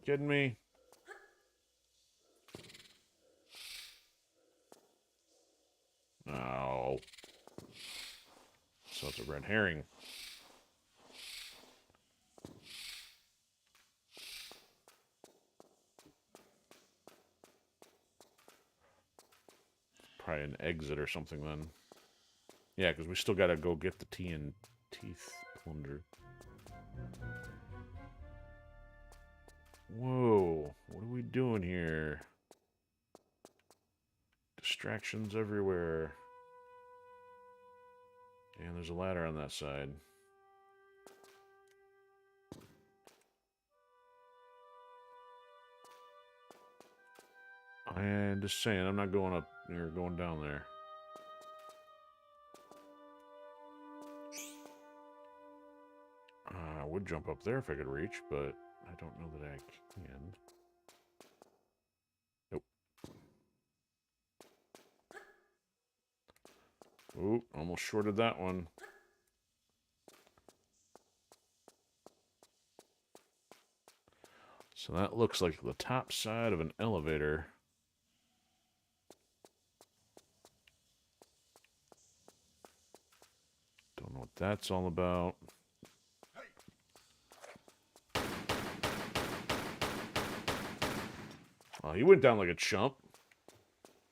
Kidding me? Oh. So it's a red herring. Probably an exit or something then. Yeah, because we still gotta go get the teeth plunder. Whoa, what are we doing here? Distractions everywhere. And there's a ladder on that side. And just saying, I'm not going up there, going down there. I would jump up there if I could reach, but I don't know that I can. Nope. Oop, almost shorted that one. So that looks like the top side of an elevator. Don't know what that's all about. He went down like a chump.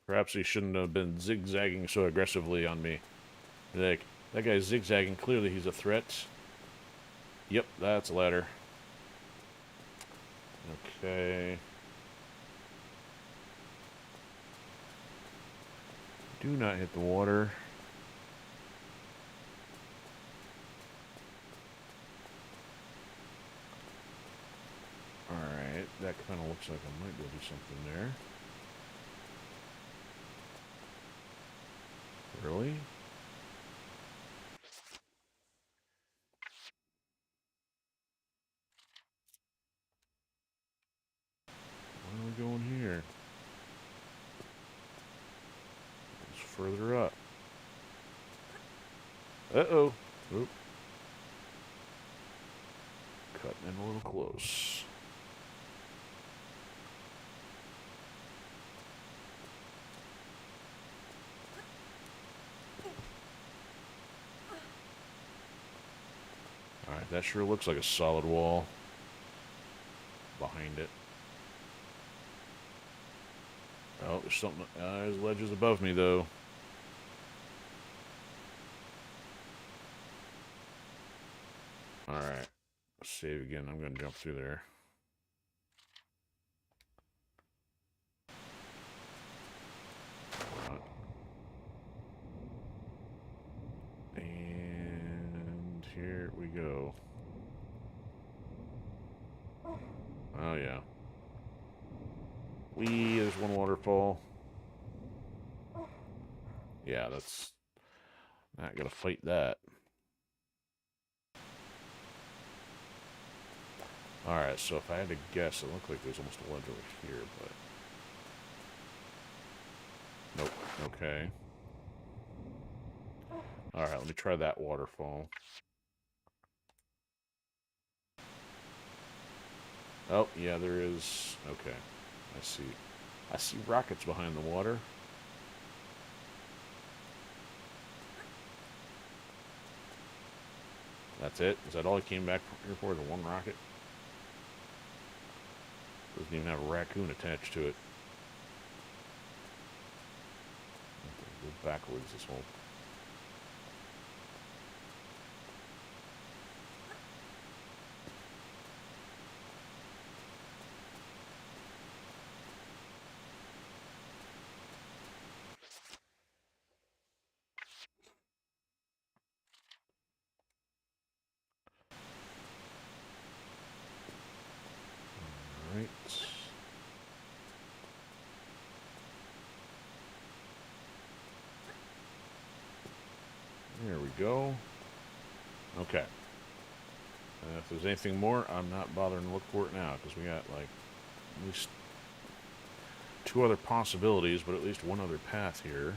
Perhaps he shouldn't have been zigzagging so aggressively on me. Like, that guy's zigzagging. Clearly he's a threat. Yep, that's a ladder. Okay. Do not hit the water. Alright, that kind of looks like I might be able to do something there. Really? Where are we going here? It's further up. Uh-oh. Oop. Cutting in a little close. Alright, that sure looks like a solid wall behind it. Oh, there's something. There's ledges above me, though. Alright. Save again. I'm going to jump through there. And here we go. Oh, yeah. There's one waterfall. Yeah, that's not gonna fight that. Alright, so if I had to guess, it looked like there's almost a ledge over here, but... Nope, okay. Alright, let me try that waterfall. Oh, yeah, there is... Okay, I see. I see rockets behind the water. That's it? Is that all he came back here for? The one rocket? Doesn't even have a raccoon attached to it. Go backwards this whole... Right. There we go. Okay. If there's anything more, I'm not bothering to look for it now, because we got, like, at least 2 other possibilities, but at least 1 other path here.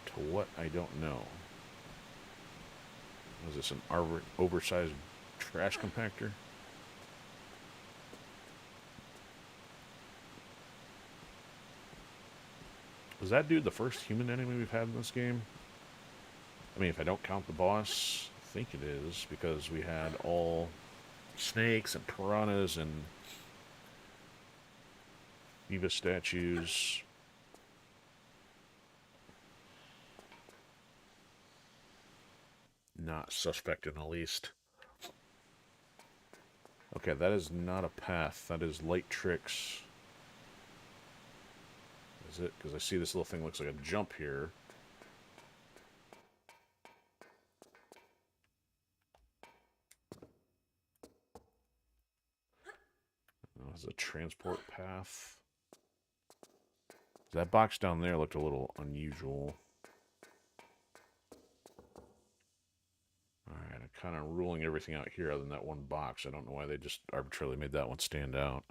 To what, I don't know. Is this an oversized trash compactor? Was that dude the first human enemy we've had in this game? I mean, if I don't count the boss, I think it is, because we had all snakes and piranhas and Eva statues. Not suspect in the least. Okay, that is not a path. That is light tricks. Is it? Because I see this little thing looks like a jump here. Oh, it's a transport path. That box down there looked a little unusual. Alright, I'm kind of ruling everything out here other than that one box. I don't know why they just arbitrarily made that one stand out.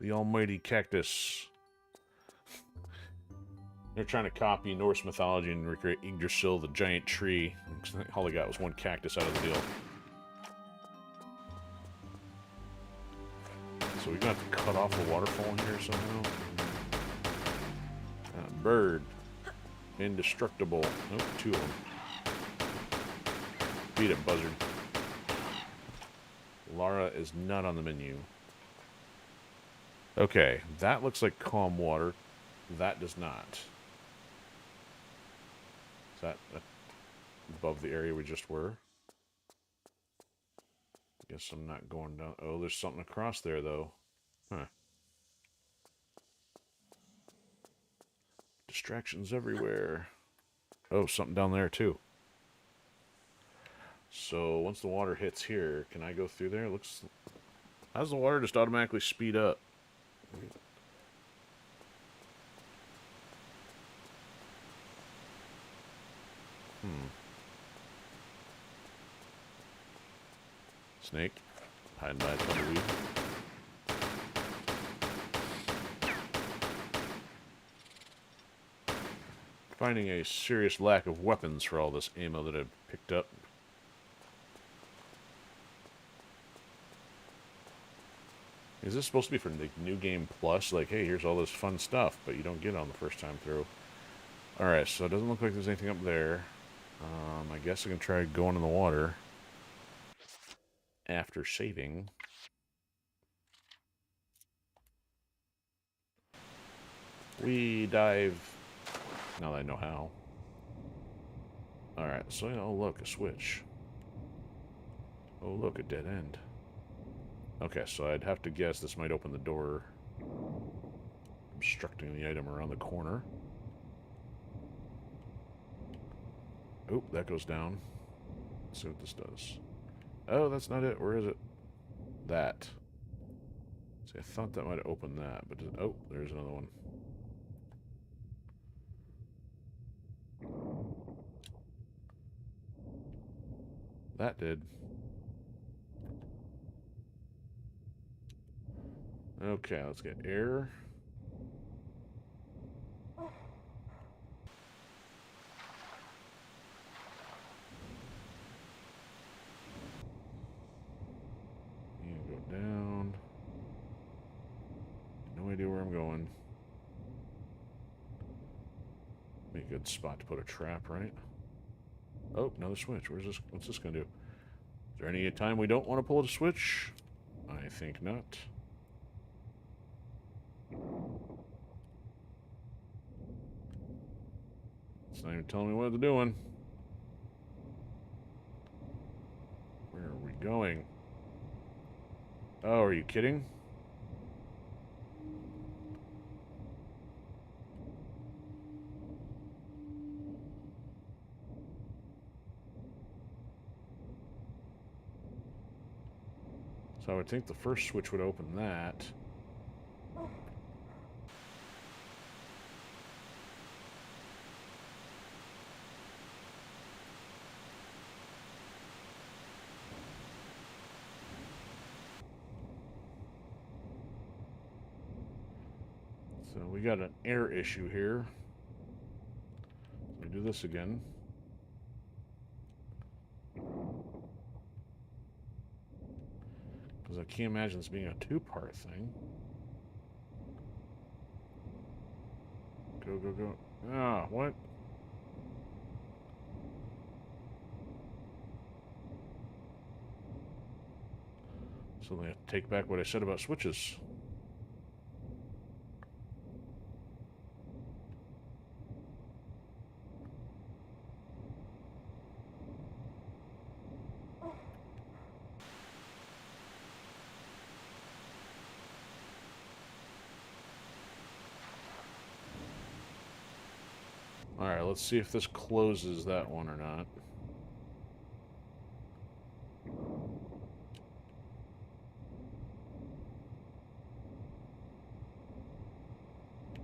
The almighty cactus. They're trying to copy Norse mythology and recreate Yggdrasil, the giant tree. All they got was one cactus out of the deal. So we're going to have to cut off the waterfall in here somehow. Bird. Indestructible. Nope, 2 of them. Beat it, buzzard. Lara is not on the menu. Okay, that looks like calm water. That does not. Is that above the area we just were? Guess I'm not going down. Oh, there's something across there, though. Huh. Distractions everywhere. Oh, something down there, too. So, once the water hits here, can I go through there? Looks... How's the water just automatically speed up? Snake. Hiding by a tumbleweed. Finding a serious lack of weapons for all this ammo that I've picked up. Is this supposed to be for the New Game Plus? Like, hey, here's all this fun stuff, but you don't get it on the first time through. Alright, so it doesn't look like there's anything up there. I guess I can try going in the water. After saving. We dive. Now that I know how. Alright, so, oh look, a switch. Oh look, a dead end. Okay, so I'd have to guess this might open the door, obstructing the item around the corner. Oh, that goes down. Let's see what this does. Oh, that's not it. Where is it? That. See, I thought that might have opened that, but... Oh, there's another one. That did. Okay, let's get air. And go down. No idea where I'm going. Be a good spot to put a trap, right? Oh, another switch. Where's this? What's this gonna do? Is there any time we don't want to pull the switch? I think not. It's not even telling me what it's doing. Where are we going? Oh, are you kidding? So I would think the first switch would open that. So we got an air issue here. Let me do this again. Because I can't imagine this being a two-part thing. Go, go, go. Ah, what? So they have to take back what I said about switches. Alright, let's see if this closes that one or not.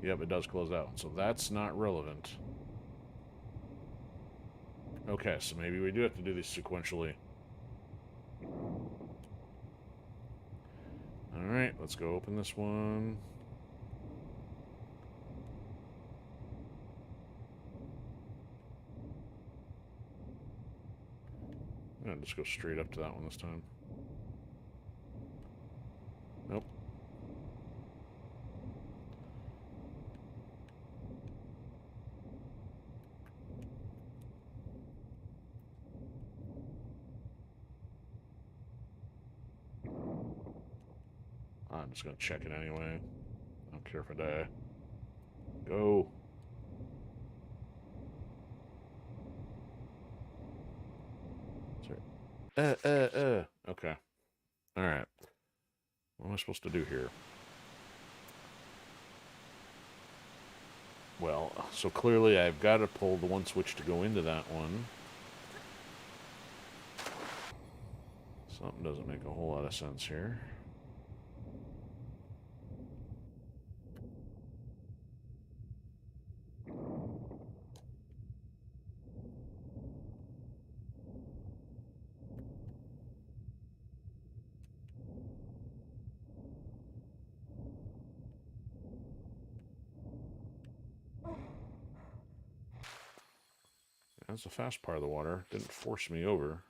Yep, it does close that one, so that's not relevant. Okay, so maybe we do have to do these sequentially. Alright, let's go open this one. I'm gonna just go straight up to that one this time. Nope. I'm just gonna check it anyway. I don't care if I die. Go. Sorry. Okay. Alright. What am I supposed to do here? Well, so clearly I've got to pull the one switch to go into that one. Something doesn't make a whole lot of sense here. That's the fast part of the water. Didn't force me over.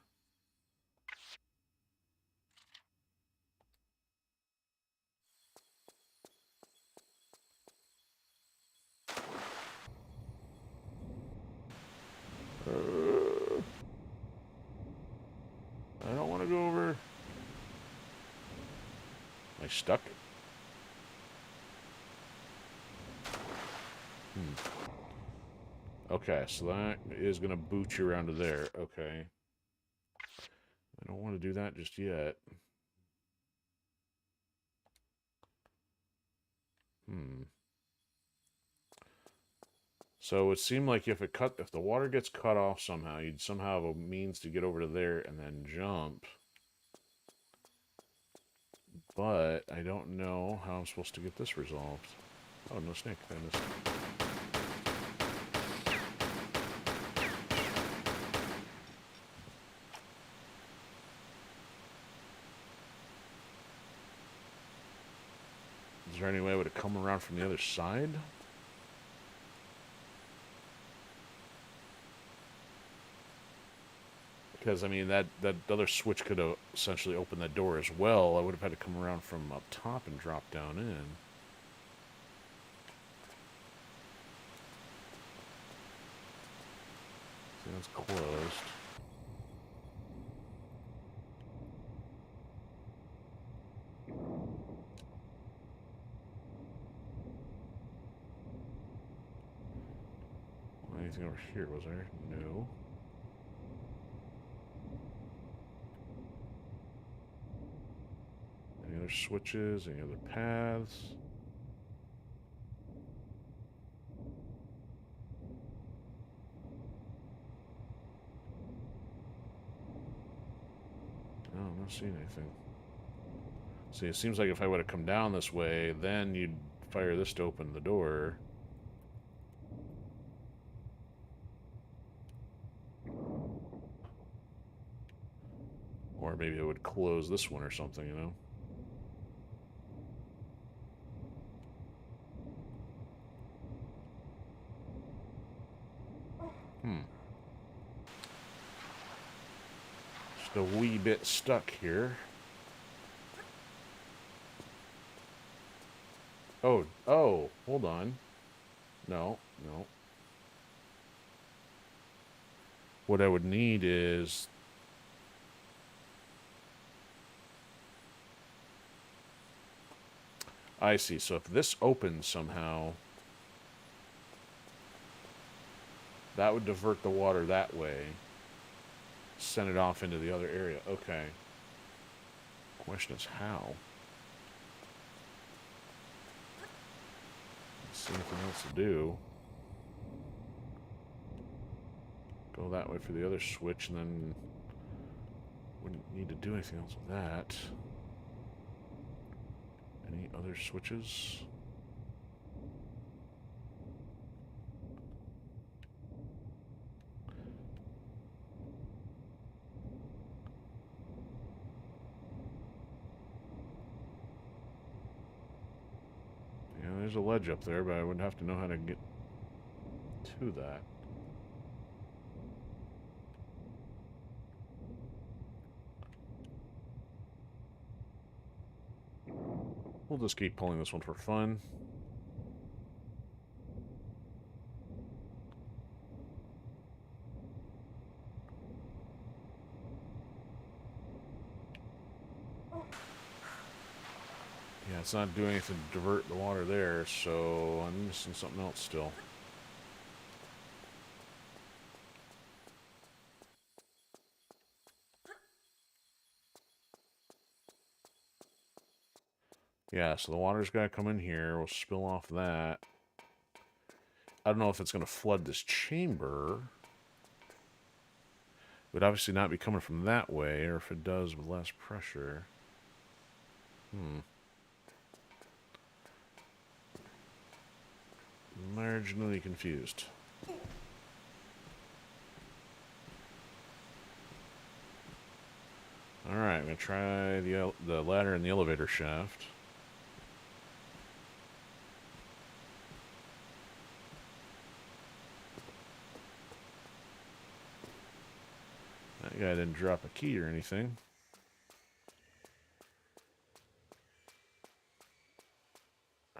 I don't want to go over. Am I stuck? Okay, so that is going to boot you around to there. Okay. I don't want to do that just yet. So it seemed like if the water gets cut off somehow, you'd somehow have a means to get over to there and then jump. But I don't know how I'm supposed to get this resolved. Oh, no snake. Is there any way I would have come around from the other side? Because, I mean, that other switch could have essentially opened that door as well. I would have had to come around from up top and drop down in. See, that's closed. Anything over here, was there? No. Any other other switches? Any other paths? No, I'm not seeing anything. See, it seems like if I would have come down this way, then you'd fire this to open the door. Or maybe I would close this one or something, you know? Just a wee bit stuck here. Oh, hold on. No. What I would need is... I see. So if this opens somehow, that would divert the water that way. Send it off into the other area. Okay. Question is how? Let's see anything else to do. Go that way for the other switch, and then wouldn't need to do anything else with that. Any other switches? Yeah, there's a ledge up there, but I would have to know how to get to that. We'll just keep pulling this one for fun. Yeah, it's not doing anything to divert the water there, so I'm missing something else still. Yeah, so the water's got to come in here. We'll spill off that. I don't know if it's going to flood this chamber. It would obviously not be coming from that way, or if it does with less pressure. Marginally confused. Alright, I'm going to try the ladder in the elevator shaft. That guy didn't drop a key or anything.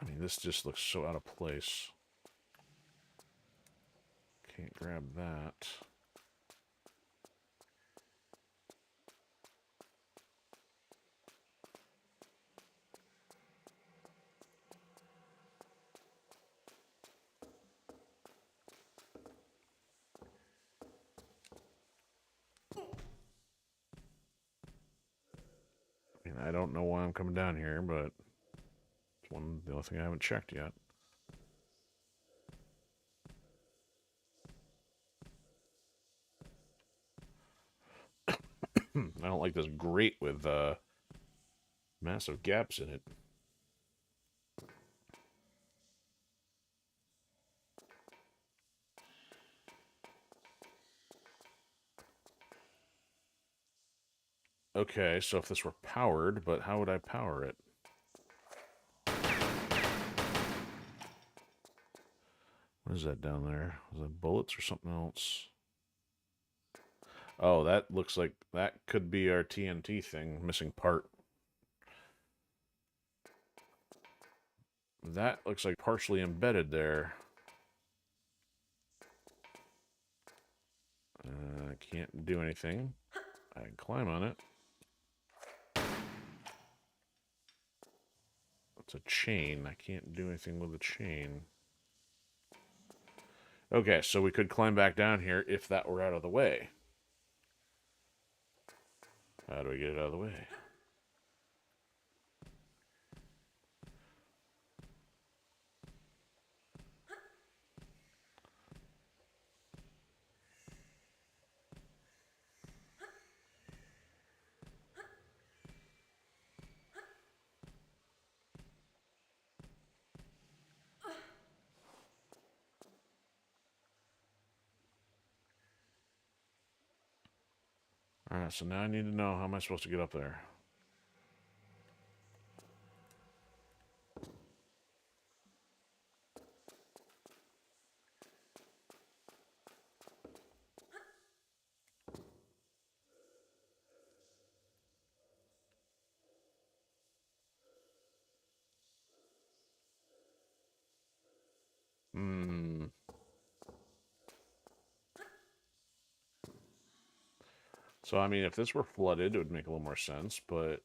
I mean, this just looks so out of place. Can't grab that. I mean, I don't know why I'm coming down here, but it's the only thing I haven't checked yet. I don't like this grate with massive gaps in it. Okay, so if this were powered, but how would I power it? What is that down there? Is that bullets or something else? Oh, that looks like that could be our TNT thing, missing part. That looks like partially embedded there. I can't do anything. I can climb on it. It's a chain. I can't do anything with the chain. Okay, so we could climb back down here if that were out of the way. How do we get it out of the way? Alright, so now I need to know how am I supposed to get up there? Hmm. So, I mean, if this were flooded, it would make a little more sense, but...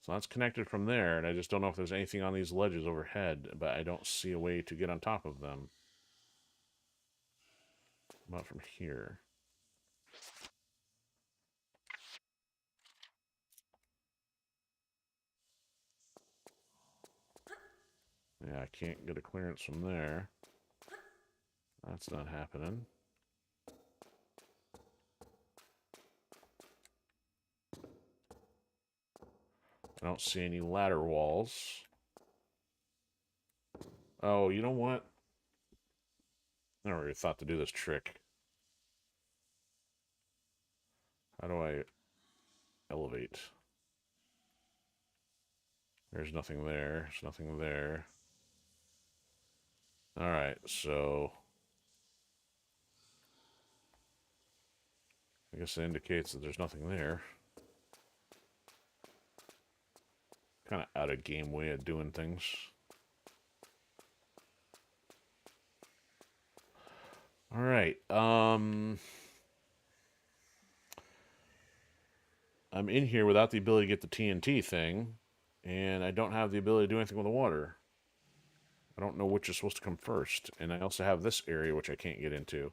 So that's connected from there, and I just don't know if there's anything on these ledges overhead, but I don't see a way to get on top of them. Not from here. Yeah, I can't get a clearance from there. That's not happening. I don't see any ladder walls. Oh, you know what? I never really thought to do this trick. How do I elevate? There's nothing there. There's nothing there. Alright, so... I guess it indicates that there's nothing there. Kind of out of game way of doing things. Alright, I'm in here without the ability to get the TNT thing, and I don't have the ability to do anything with the water. I don't know which is supposed to come first, and I also have this area which I can't get into.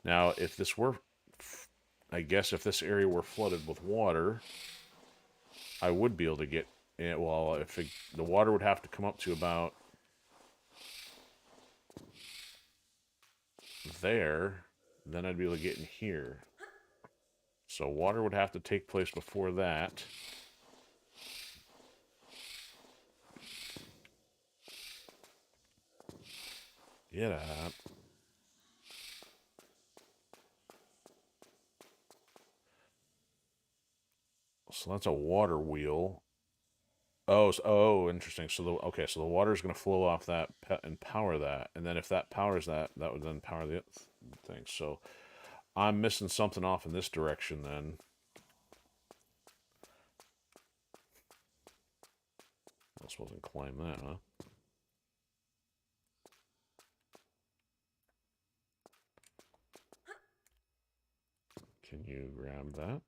Now, if this were... I guess if this area were flooded with water, I would be able to get... Well, if the water would have to come up to about... there, then I'd be able to get in here. So water would have to take place before that. Get out. So that's a water wheel. Oh, oh, interesting. So so the water is going to flow off that and power that, and then if that powers that, that would then power the thing. So I'm missing something off in this direction then. I suppose I can climb that, huh? Can you grab that?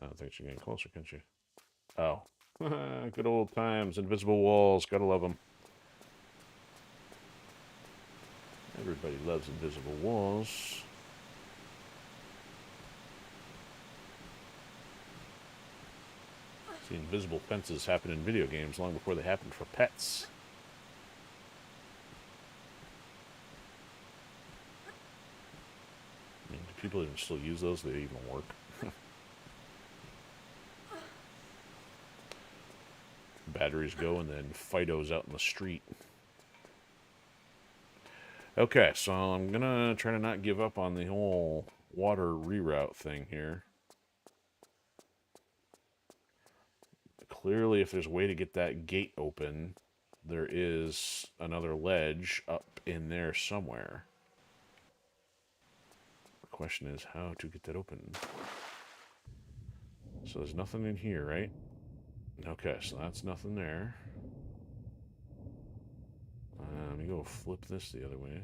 I don't think she's getting closer, can she? Oh. Good old times. Invisible walls. Gotta love them. Everybody loves invisible walls. See, invisible fences happen in video games long before they happened for pets. I mean, do people even still use those? Do they even work? Batteries go, and then Fido's out in the street. Okay, so I'm gonna try to not give up on the whole water reroute thing here. Clearly, if there's a way to get that gate open, there is another ledge up in there somewhere. The question is how to get that open. So there's nothing in here, right? Okay, so that's nothing there. Let me go flip this the other way.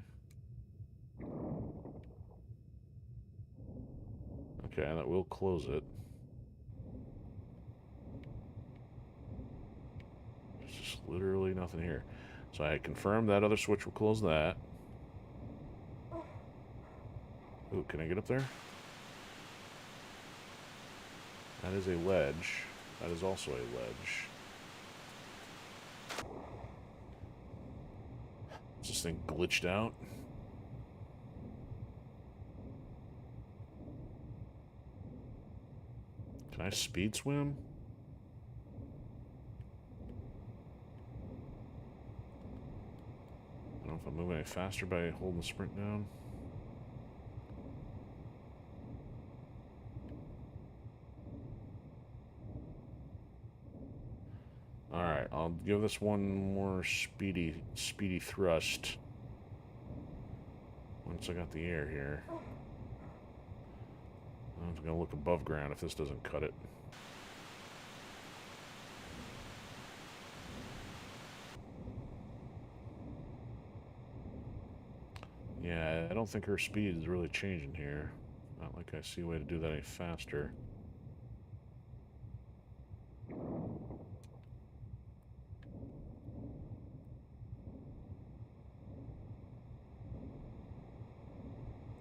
Okay, that will close it. There's just literally nothing here. So I confirmed that other switch will close that. Ooh, can I get up there? That is a ledge. That is also a ledge. Is this thing glitched out? Can I speed swim? I'm moving any faster by holding the sprint down. Alright, I'll give this one more speedy thrust. Once I got the air here. I'm going to look above ground if this doesn't cut it. Yeah, I don't think her speed is really changing here. Not like I see a way to do that any faster.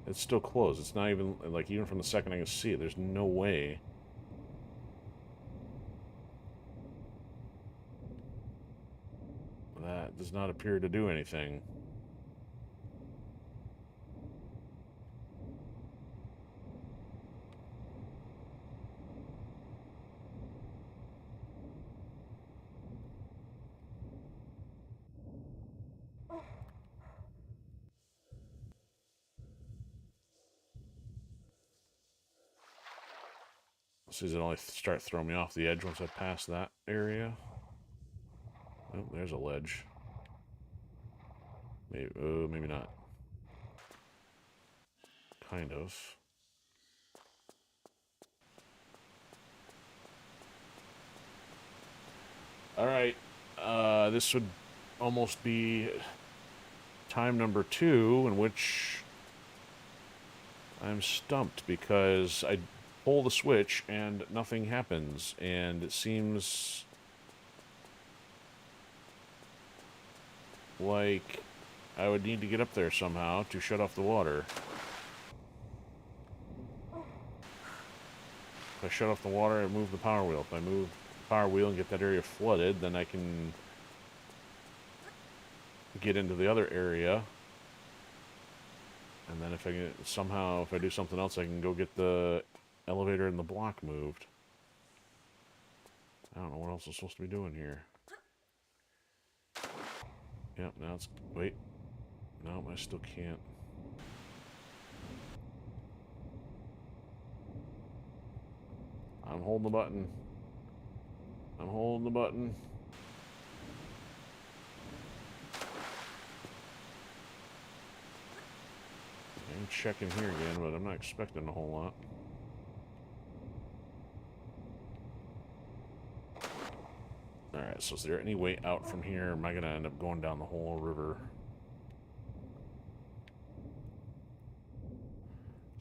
It's still closed. It's not even, like, even from the second I can see it, there's no way. That does not appear to do anything. See, does it only start throwing me off the edge once I pass that area? Oh, there's a ledge. Maybe, maybe not. Kind of. Alright. This would almost be time number 2 in which I'm stumped because I pull the switch and nothing happens, and it seems like I would need to get up there somehow to shut off the water. If I shut off the water, I move the power wheel. If I move the power wheel and get that area flooded, then I can get into the other area. And then if I get, somehow, if I do something else, I can go get the elevator and the block moved. I don't know what else I'm supposed to be doing here. Yep, now it's... Wait. No, I still can't. I'm holding the button. I'm holding the button. I'm checking here again, but I'm not expecting a whole lot. Alright, so is there any way out from here? Am I going to end up going down the whole river?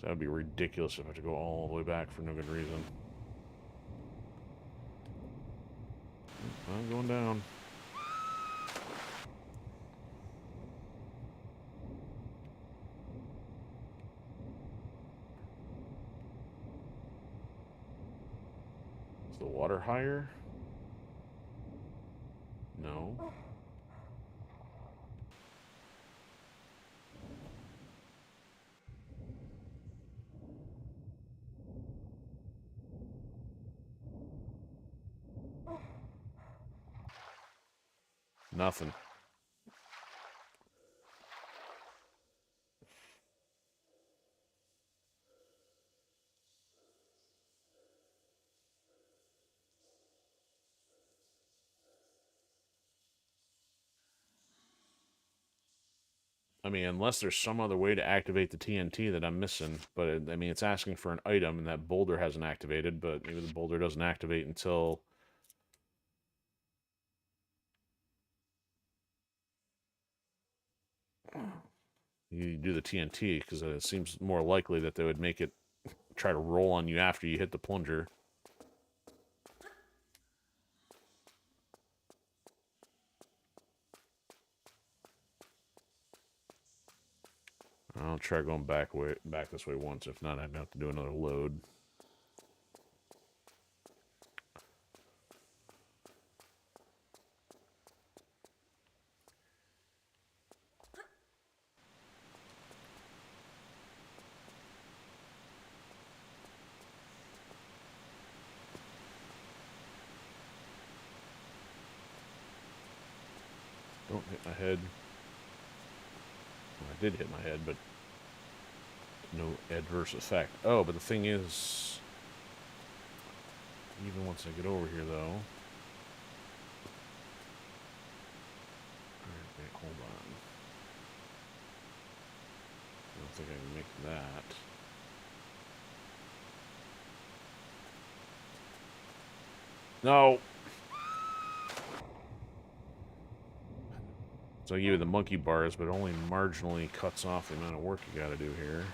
That would be ridiculous if I had to go all the way back for no good reason. I'm going down. Is the water higher? No. Nothing. I mean, unless there's some other way to activate the TNT that I'm missing. But, I mean, it's asking for an item, and that boulder hasn't activated, but maybe the boulder doesn't activate until... you do the TNT, because it seems more likely that they would make it try to roll on you after you hit the plunger. I'll try going back this way once. If not, I'd have to do another load. Don't hit my head. I did hit my head, but no adverse effect. Oh, but the thing is, even once I get over here, though... Alright, wait, hold on. I don't think I can make that. No! So I give you the monkey bars, but it only marginally cuts off the amount of work you gotta do here.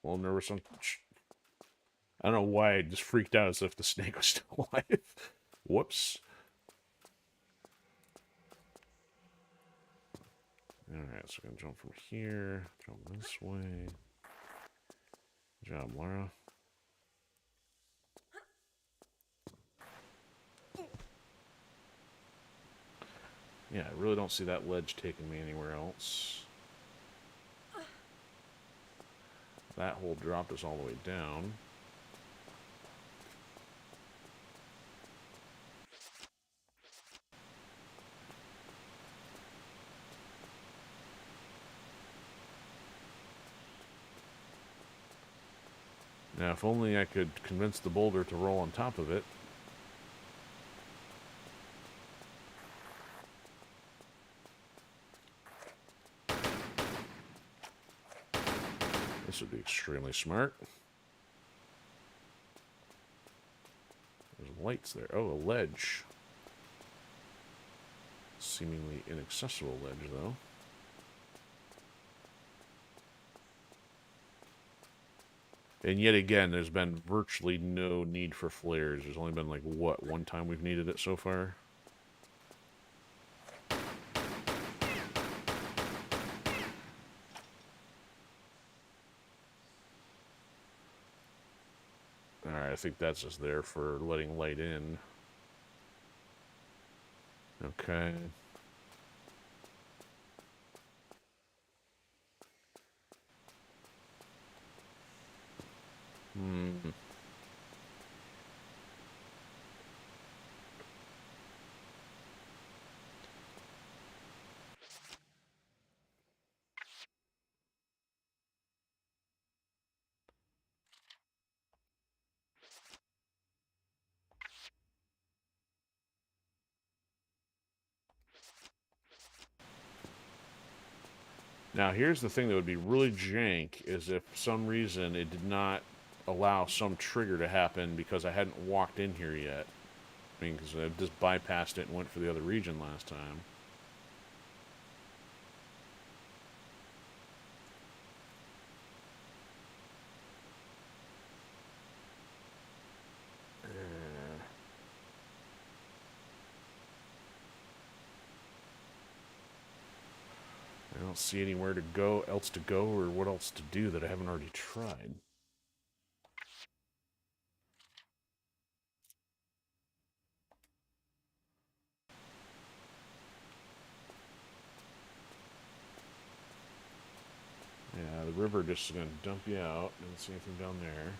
Well, there was some... I don't know why I just freaked out as if the snake was still alive. Whoops. Alright, so we're gonna jump from here, jump this way. Good job, Laura. Yeah, I really don't see that ledge taking me anywhere else. That hole dropped us all the way down. Now, if only I could convince the boulder to roll on top of it. This would be extremely smart. There's lights there. Oh, a ledge. Seemingly inaccessible ledge, though. And yet again, there's been virtually no need for flares. There's only been, like, what, one time we've needed it so far? Alright, I think that's just there for letting light in. Okay. Now, here's the thing that would be really jank, is if for some reason it did not allow some trigger to happen because I hadn't walked in here yet. I mean, because I just bypassed it and went for the other region last time. I don't see anywhere to go, or what else to do that I haven't already tried. Yeah, the river just is going to dump you out. Didn't see anything down there.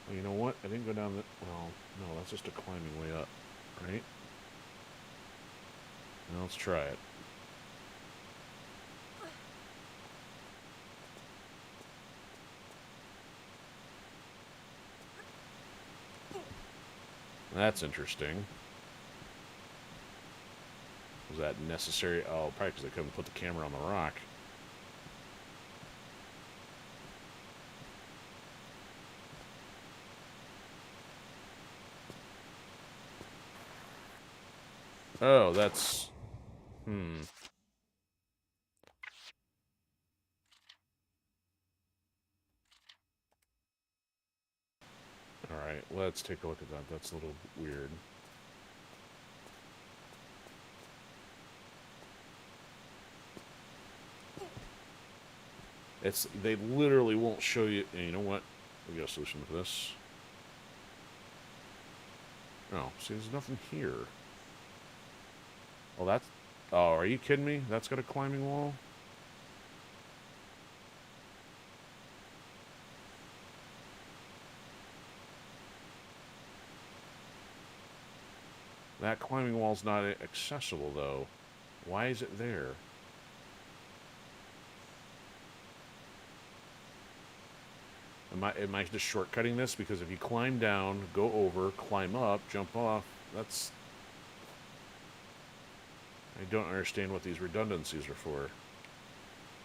Well, you know what? I didn't go down the... Well, no, that's just a climbing way up, right? Now let's try it. That's interesting. Was that necessary? Oh, probably because I couldn't put the camera on the rock. Oh, that's... Alright, let's take a look at that. That's a little weird. They literally won't show you... And you know what? We got a solution for this. Oh, see, there's nothing here. Oh, that's... Oh, are you kidding me? That's got a climbing wall? That climbing wall's not accessible, though. Why is it there? Am I just shortcutting this? Because if you climb down, go over, climb up, jump off, that's... I don't understand what these redundancies are for.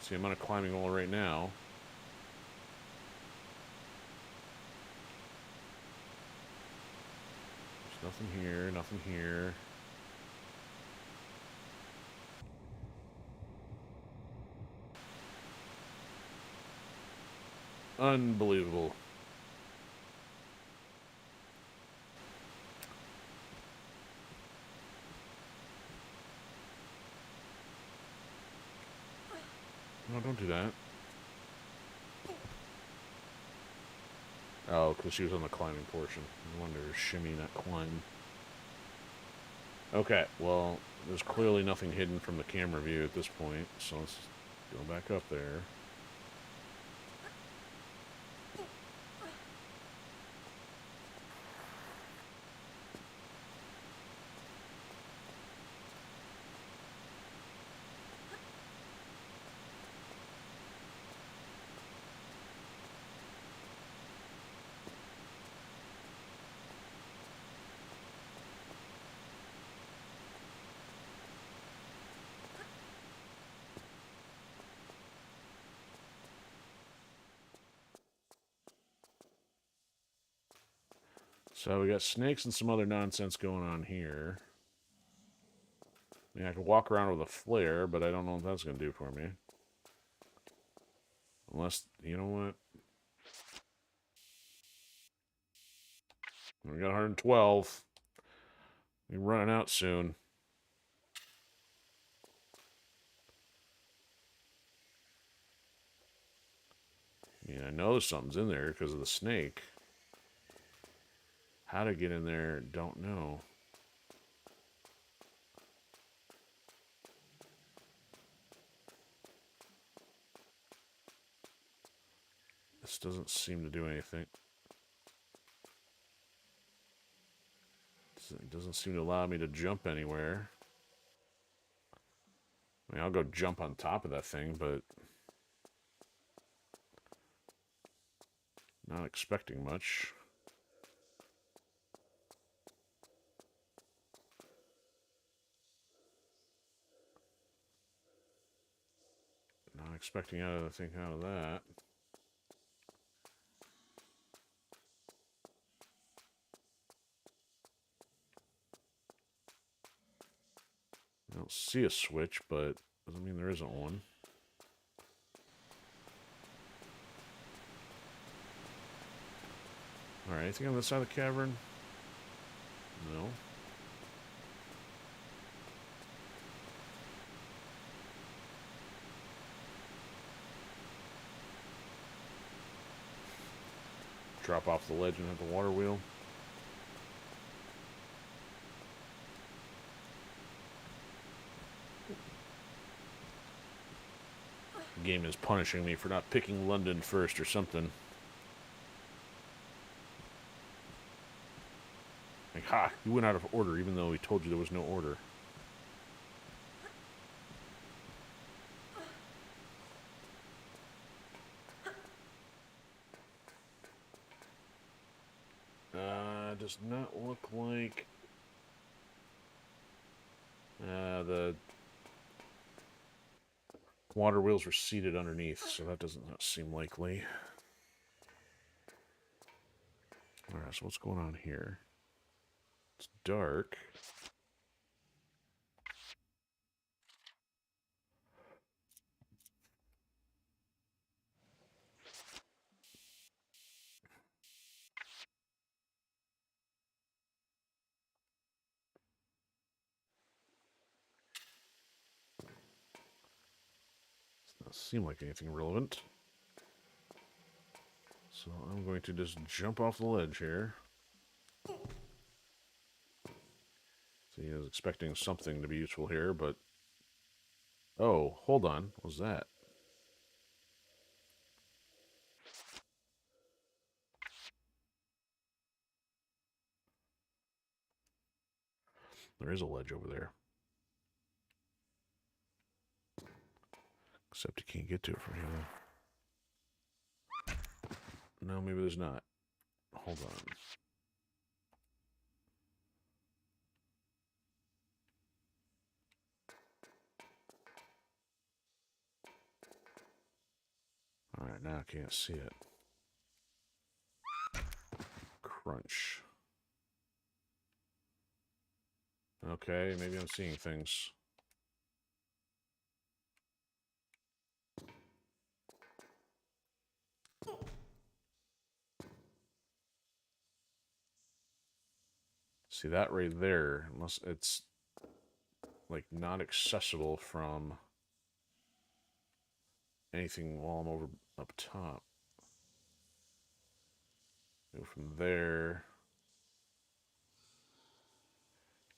See, I'm on a climbing wall right now. There's nothing here, nothing here. Unbelievable. No, don't do that. Oh, because she was on the climbing portion. No wonder shimmy that climb. Okay, well, there's clearly nothing hidden from the camera view at this point, so let's go back up there. So we got snakes and some other nonsense going on here. I mean, I could walk around with a flare, but I don't know what that's going to do for me. Unless, you know what? We got 112. We're running out soon. Yeah, I know something's in there because of the snake. How to get in there, don't know. This doesn't seem to do anything. It doesn't seem to allow me to jump anywhere. I mean, I'll go jump on top of that thing, but... Not expecting much. Not expecting anything out of that. I don't see a switch, but doesn't mean there isn't one. Alright, anything on this side of the cavern? No. Drop off the ledge and have the water wheel. The game is punishing me for not picking London first or something. Like, ha! You went out of order even though we told you there was no order. Does not look like... the water wheels were seated underneath, so that doesn't seem likely. Alright, so what's going on here? It's dark. Doesn't seem like anything relevant. So I'm going to just jump off the ledge here. See, I was expecting something to be useful here, but... Oh, hold on. What was that? There is a ledge over there. Except you can't get to it from here. No, maybe there's not. Hold on. Alright, now I can't see it. Crunch. Okay, maybe I'm seeing things. See that right there, unless it's like not accessible from anything while I'm over up top. Go from there.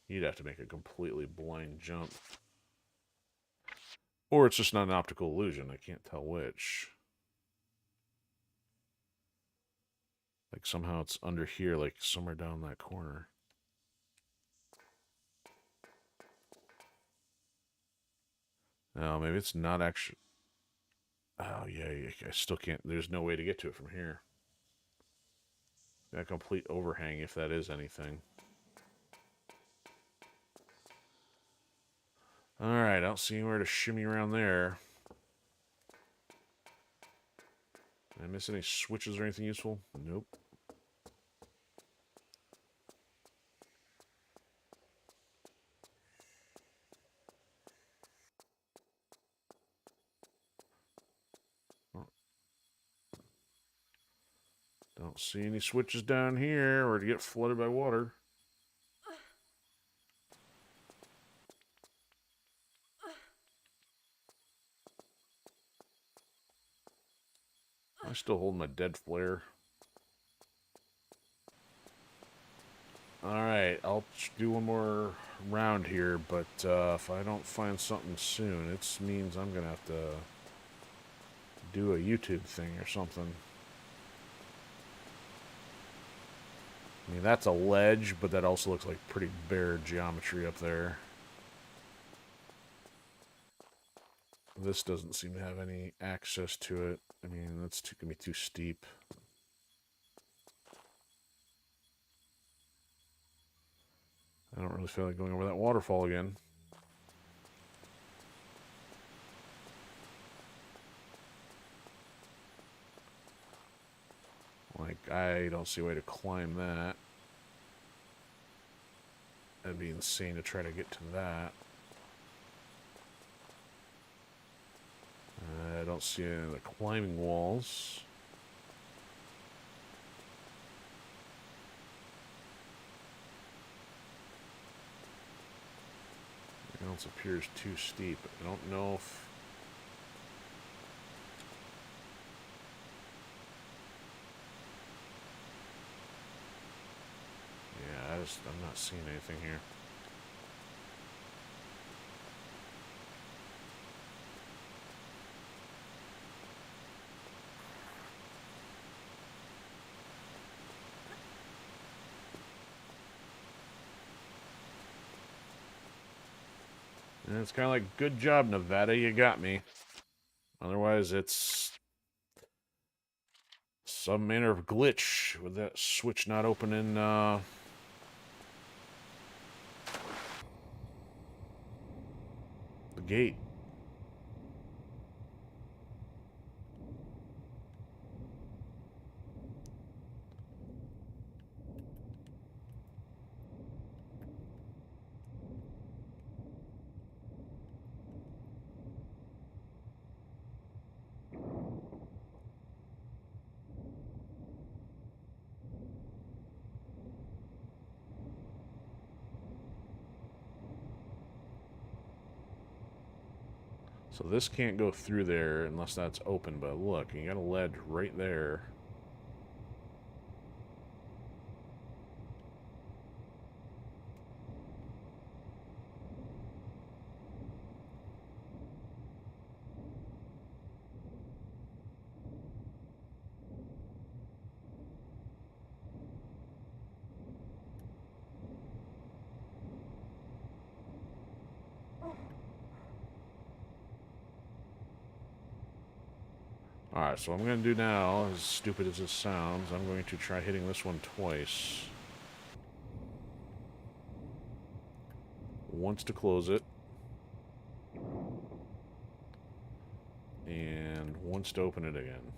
You'd have to make a completely blind jump. Or it's just not an optical illusion, I can't tell which. Like somehow it's under here, like somewhere down that corner. No, maybe it's not actually... Oh, yeah, I still can't... There's no way to get to it from here. A complete overhang, if that is anything. Alright, I don't see anywhere to shimmy around there. Did I miss any switches or anything useful? Nope. Don't see any switches down here or to get flooded by water. I'm still holding my dead flare. Alright, I'll do one more round here, but if I don't find something soon, it means I'm going to have to do a YouTube thing or something. I mean, that's a ledge, but that also looks like pretty bare geometry up there. This doesn't seem to have any access to it. I mean, that's going to be too steep. I don't really feel like going over that waterfall again. Like, I don't see a way to climb that. That'd be insane to try to get to that. I don't see any of the climbing walls. Everything else appears too steep. I don't know if... Yeah, I'm not seeing anything here. And it's kind of like, good job, Nevada, you got me. Otherwise, it's some manner of glitch with that switch not opening, the gate. So this can't go through there unless that's open, but look, you got a ledge right there. Alright, so what I'm going to do now, as stupid as this sounds, I'm going to try hitting this one twice. Once to close it. And once to open it again.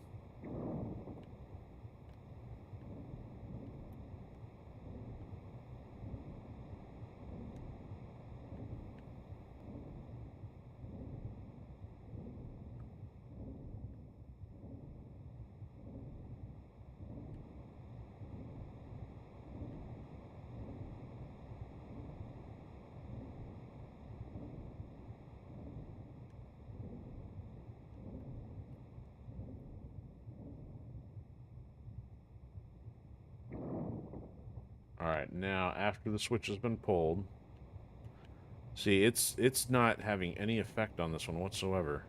Alright, now after the switch has been pulled, see, it's not having any effect on this one whatsoever.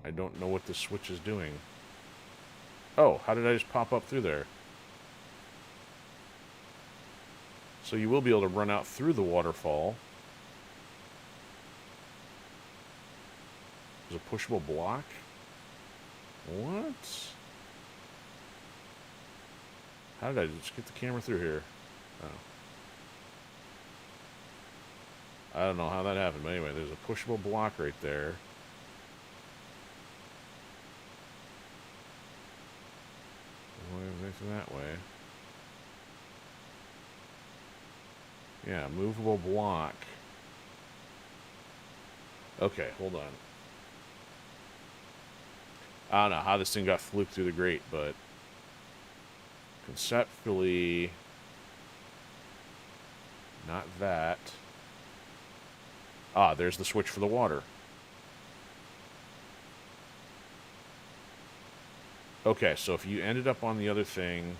I don't know what this switch is doing. Oh, how did I just pop up through there? So you will be able to run out through the waterfall. There's a pushable block? What? How did I just get the camera through here? Oh. I don't know how that happened, but anyway, there's a pushable block right there. That way. Yeah, movable block. Okay, hold on. I don't know how this thing got fluked through the grate, but conceptually, not that. Ah, there's the switch for the water. Okay, so if you ended up on the other thing,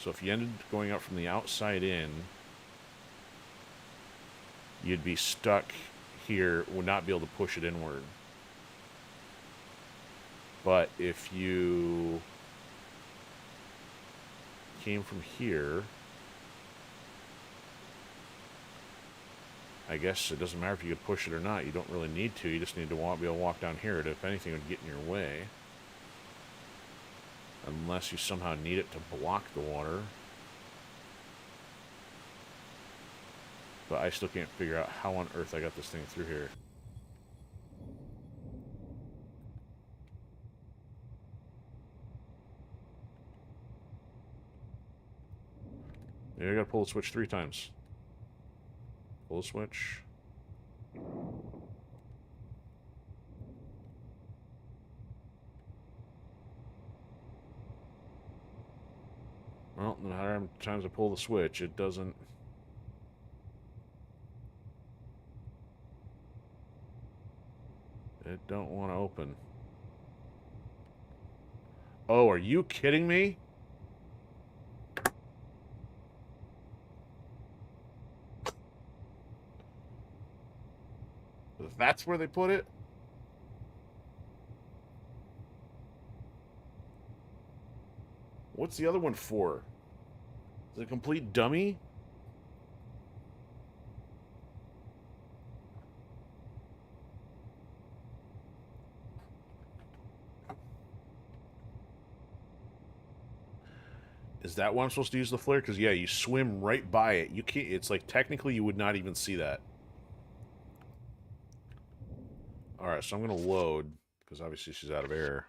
so if you ended going up from the outside in, you'd be stuck here, would not be able to push it inward. But if you came from here, I guess it doesn't matter if you could push it or not. You don't really need to. You just need to be able to walk down here. If anything, it would get in your way. Unless you somehow need it to block the water. But I still can't figure out how on earth I got this thing through here. Yeah, I gotta pull the switch 3 times. Pull the switch. Well, no matter how many times I pull the switch, it doesn't... It don't want to open. Oh, are you kidding me? That's where they put it? What's the other one for? The complete dummy? Is that why I'm supposed to use the flare? Because, yeah, you swim right by it. You can't... It's like, technically, you would not even see that. Alright, so I'm going to load, because obviously she's out of air.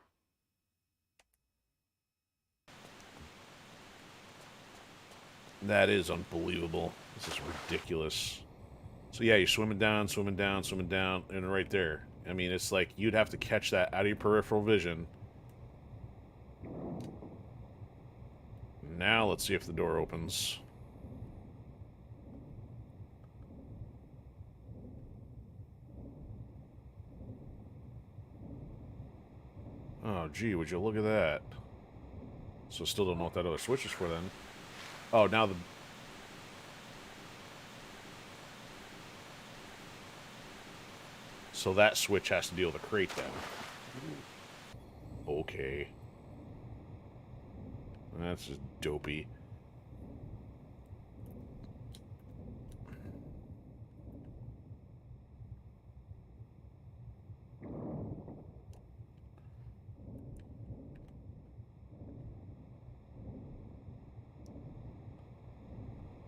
That is unbelievable. This is ridiculous. So, yeah, you're swimming down, and right there. I mean, it's like, you'd have to catch that out of your peripheral vision. Now, let's see if the door opens. Oh, gee, would you look at that? So still don't know what that other switch is for then. Oh, now the... So that switch has to deal with the crate then. Okay. That's just dopey.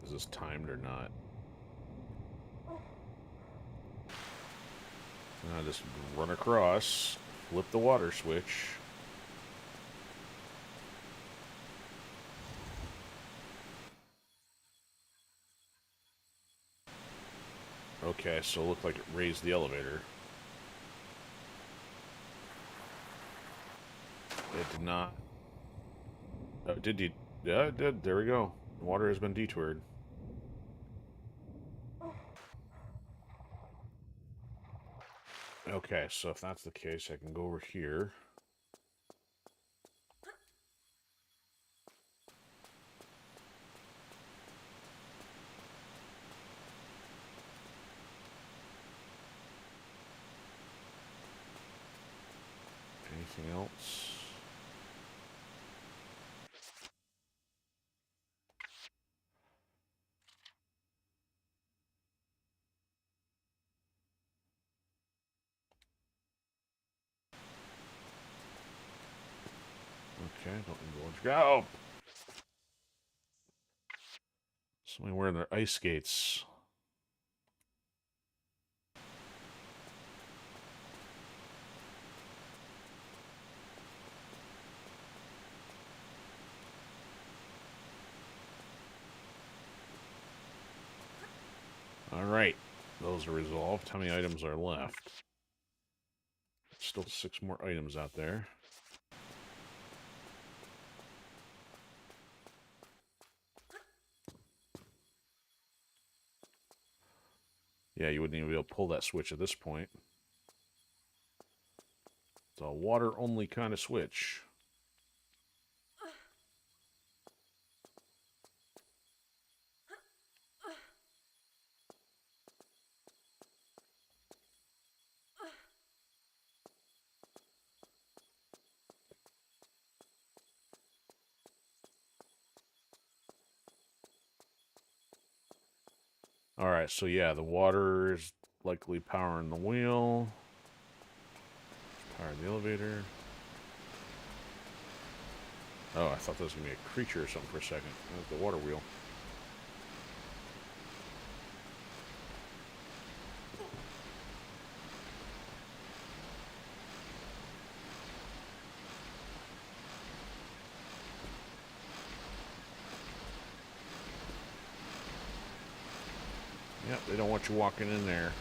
Is this timed or not? Just run across, flip the water switch. Okay, so it looked like it raised the elevator. It did not. Oh, did you? Yeah, it did. There we go. The water has been detoured. Okay, so if that's the case, I can go over here. Anything else? Okay, don't indulge. Go! Somebody wearing their ice skates. Alright, those are resolved. How many items are left? Still 6 more items out there. Yeah, you wouldn't even be able to pull that switch at this point. It's a water-only kind of switch. Alright, so yeah, the water is likely powering the wheel. Power the elevator. Oh, I thought that was going to be a creature or something for a second. That was the water wheel. Yep, they don't want you walking in there.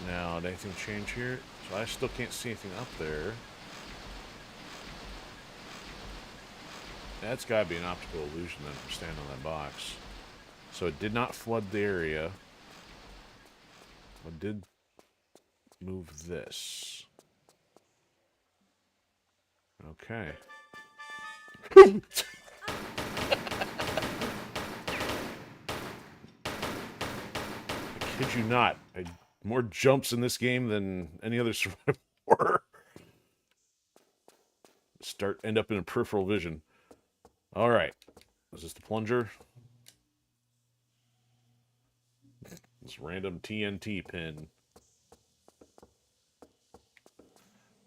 Now, did anything change here? So I still can't see anything up there. That's got to be an optical illusion then from standing on that box. So it did not flood the area. It did move this. Okay. I kid you not. More jumps in this game than any other survival horror. End up in a peripheral vision. Alright. Is this the plunger? This random TNT pin.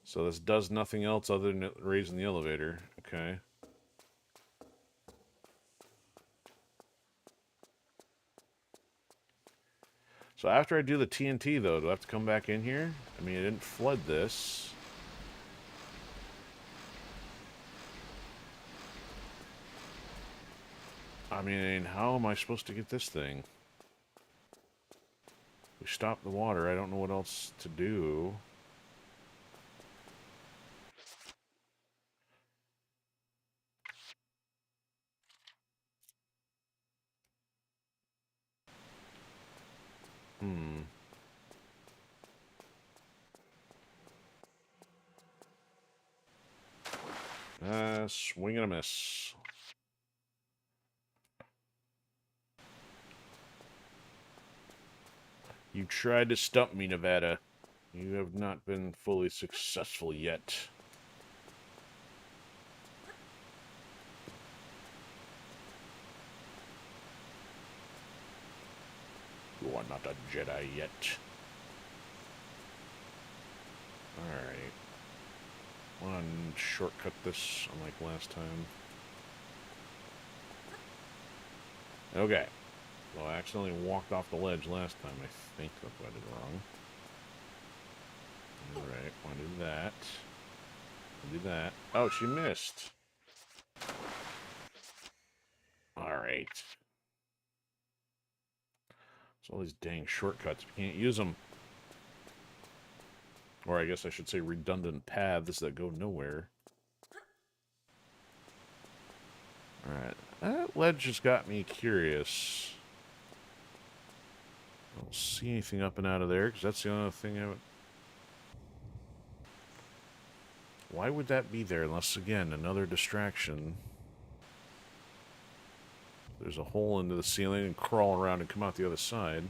So this does nothing else other than raising the elevator. Okay. So after I do the TNT, though, do I have to come back in here? I mean, I didn't flood this. I mean, how am I supposed to get this thing? We stopped the water. I don't know what else to do. Swing and a miss. You tried to stump me, Nevada. You have not been fully successful yet. You are not a Jedi yet. Alright. Want to shortcut this unlike last time. Okay. Well, I accidentally walked off the ledge last time. I think that's what I did wrong. Alright, want to do that. Do that. Oh, she missed. Alright. So all these dang shortcuts. We can't use them. Or I guess I should say redundant paths that go nowhere. Alright. That ledge just got me curious. I don't see anything up and out of there, because that's the only thing I would... Why would that be there, unless, again, another distraction? There's a hole into the ceiling and crawl around and come out the other side.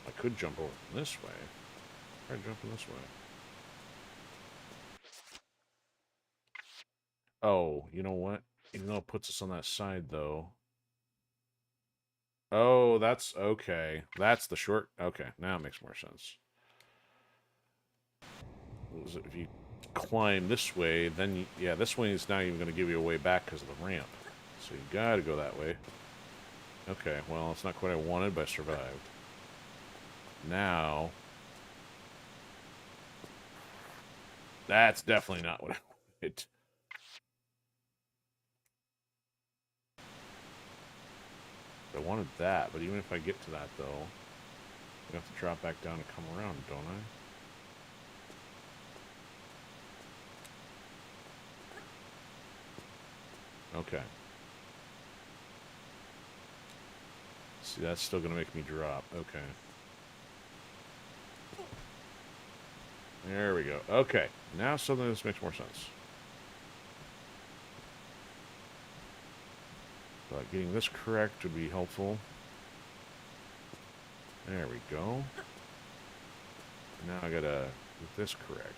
I could jump over this way. Try jumping this way. Oh, you know what? Even though it puts us on that side, though. Oh, that's... Okay. That's the short... Okay, now it makes more sense. If you climb this way, then... You, yeah, this way is not even going to give you a way back because of the ramp. So you gotta go that way. Okay, well, it's not quite what I wanted, but I survived. Now... That's definitely not what I wanted. I wanted that, but even if I get to that, though, I have to drop back down and come around, don't I? Okay. See, that's still going to make me drop. Okay. There we go. Okay. Now something this makes more sense. But getting this correct would be helpful. There we go. Now I gotta get this correct.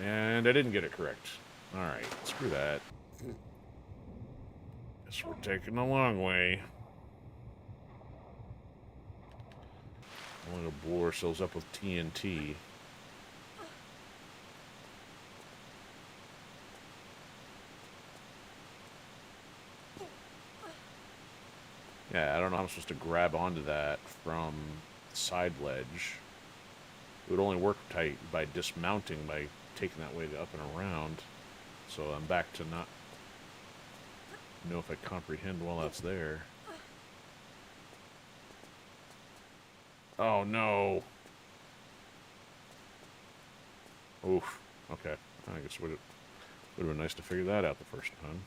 And I didn't get it correct. Alright, screw that. Guess we're taking the long way. We're gonna blow ourselves up with TNT. Yeah, I don't know how I'm supposed to grab onto that from the side ledge. It would only work by dismounting, by taking that way up and around. So I'm back to not know if I comprehend while that's there. Oh, no. Oof. Okay. I guess it would have been nice to figure that out the first time.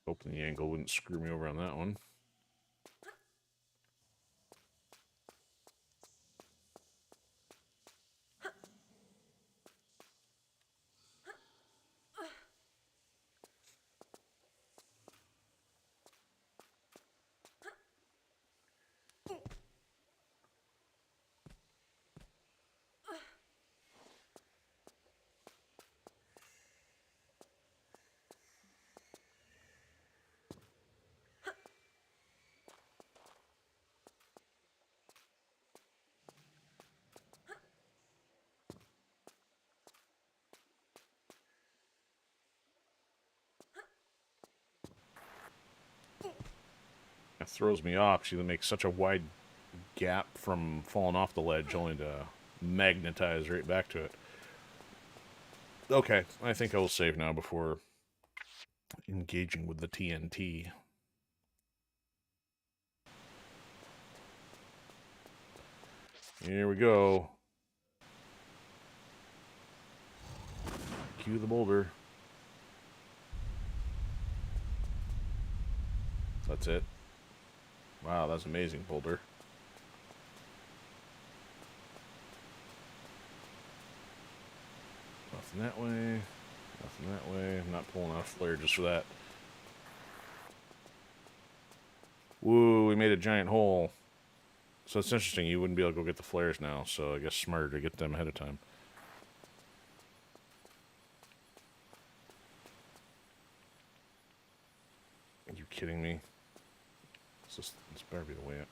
Hoping the angle wouldn't screw me over on that one. It throws me off. She makes such a wide gap from falling off the ledge, only to magnetize right back to it. Okay, I think I will save now before engaging with the TNT. Here we go. Cue the boulder. That's it. Wow, that's amazing, boulder. Nothing that way. Nothing that way. I'm not pulling out a flare just for that. Woo, we made a giant hole. So it's interesting, you wouldn't be able to go get the flares now, so I guess smarter to get them ahead of time. Are you kidding me? This better be the way up.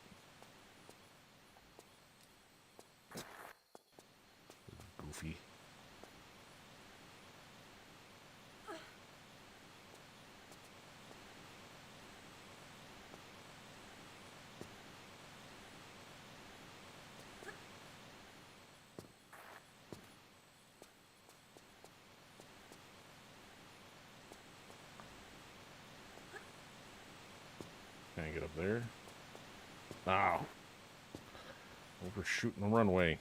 Goofy. Can I get up there? Ow. Overshooting the runway.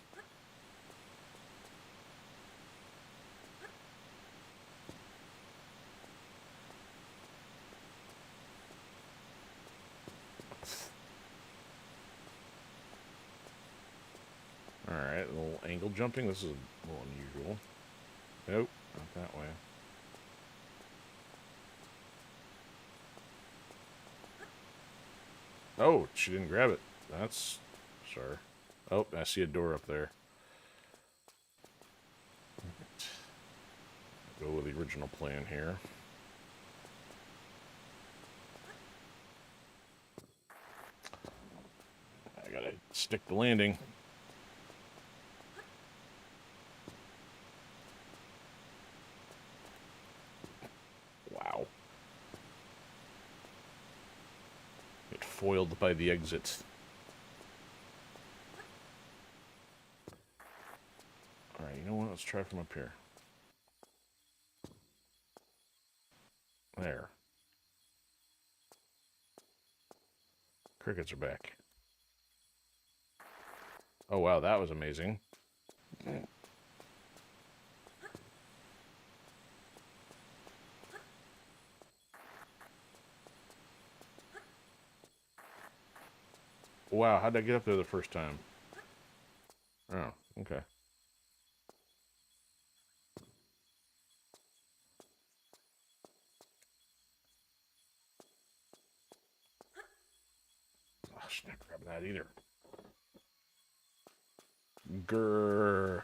Alright, a little angle jumping. This is a little unusual. Nope, not that way. Oh, she didn't grab it. That's... Sure. Oh, I see a door up there. Go with the original plan here. I gotta stick the landing. Wow. Get foiled by the exit. Alright, you know what? Let's try from up here. There. Crickets are back. Oh wow, that was amazing. Wow, how'd I get up there the first time? Oh, okay. Oh, she's not grabbing that either. Grrr.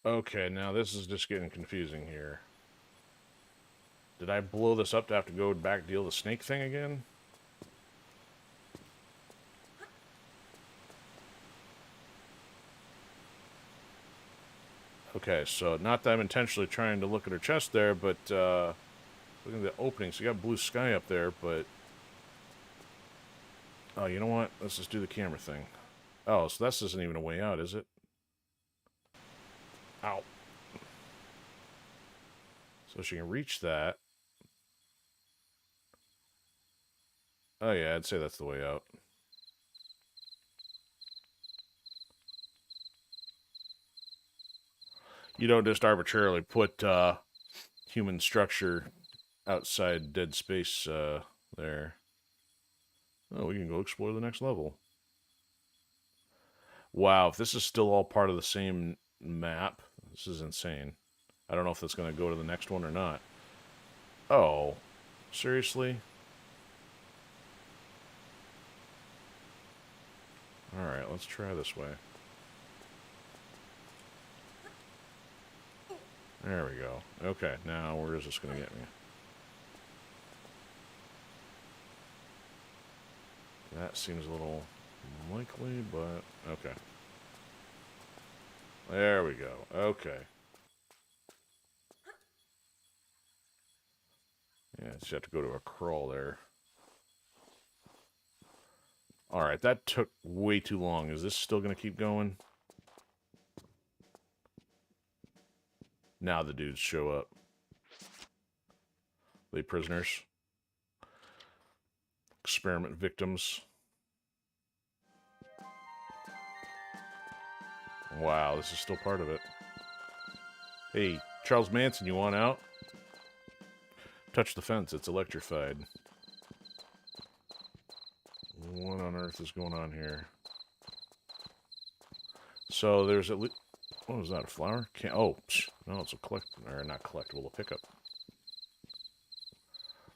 Okay, now this is just getting confusing here. Did I blow this up to have to go back deal the snake thing again? Okay, so not that I'm intentionally trying to look at her chest there, but looking at the opening, so you got blue sky up there, but... Oh, you know what? Let's just do the camera thing. Oh, so this isn't even a way out, is it? Ow. So she can reach that. Oh, yeah, I'd say that's the way out. You don't just arbitrarily put human structure outside dead space there. Oh, we can go explore the next level. Wow, if this is still all part of the same map, this is insane. I don't know if that's going to go to the next one or not. Oh, seriously? Alright, let's try this way. There we go. Okay, now where is this going to get me? That seems a little unlikely, but okay. There we go. Okay. Yeah, just have to go to a crawl there. Alright, that took way too long. Is this still going to keep going? Now the dudes show up. They prisoners. Experiment victims. Wow, this is still part of it. Hey, Charles Manson, you want out? Touch the fence, it's electrified. What on earth is going on here? So there's at least... What was that, a flower? Oh, no, it's a collect... Or not collectible, a pickup.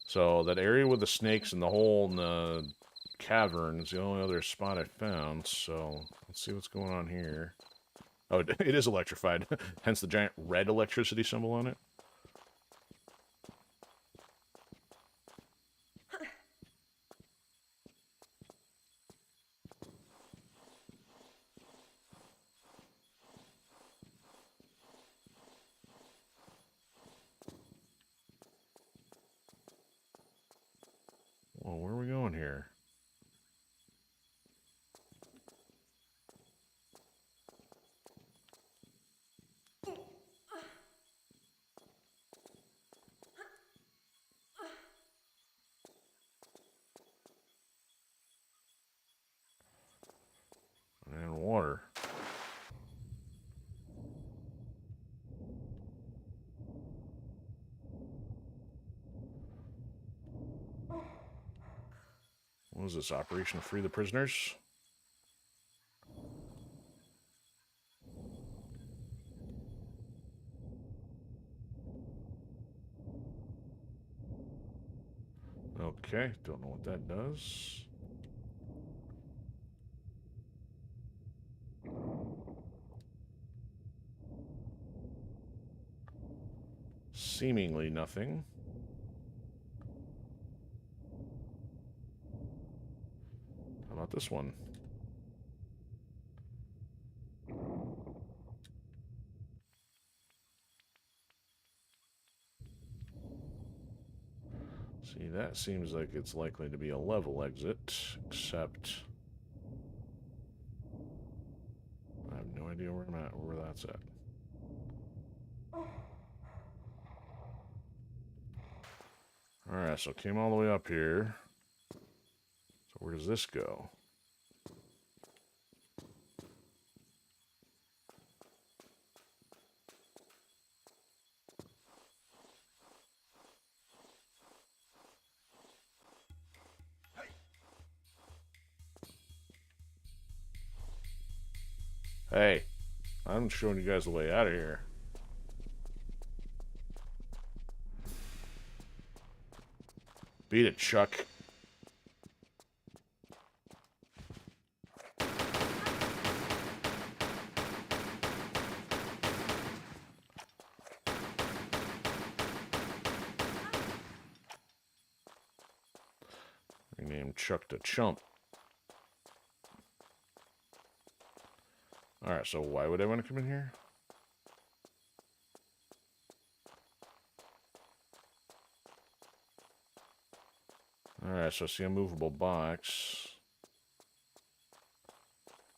So that area with the snakes and the hole in the cavern is the only other spot I found. So let's see what's going on here. Oh, it is electrified. Hence the giant red electricity symbol on it. Well, where are we going here? And water. What is this, Operation Free the Prisoners? Okay, don't know what that does. Seemingly nothing. How about this one? See, that seems like it's likely to be a level exit, except I have no idea where I'm at, or where that's at. Alright, so came all the way up here. So where does this go? Hey, I'm showing you guys the way out of here. Beat it, Chuck. Rename Chuck to Chump. Alright, so why would I want to come in here? Alright, so I see a movable box.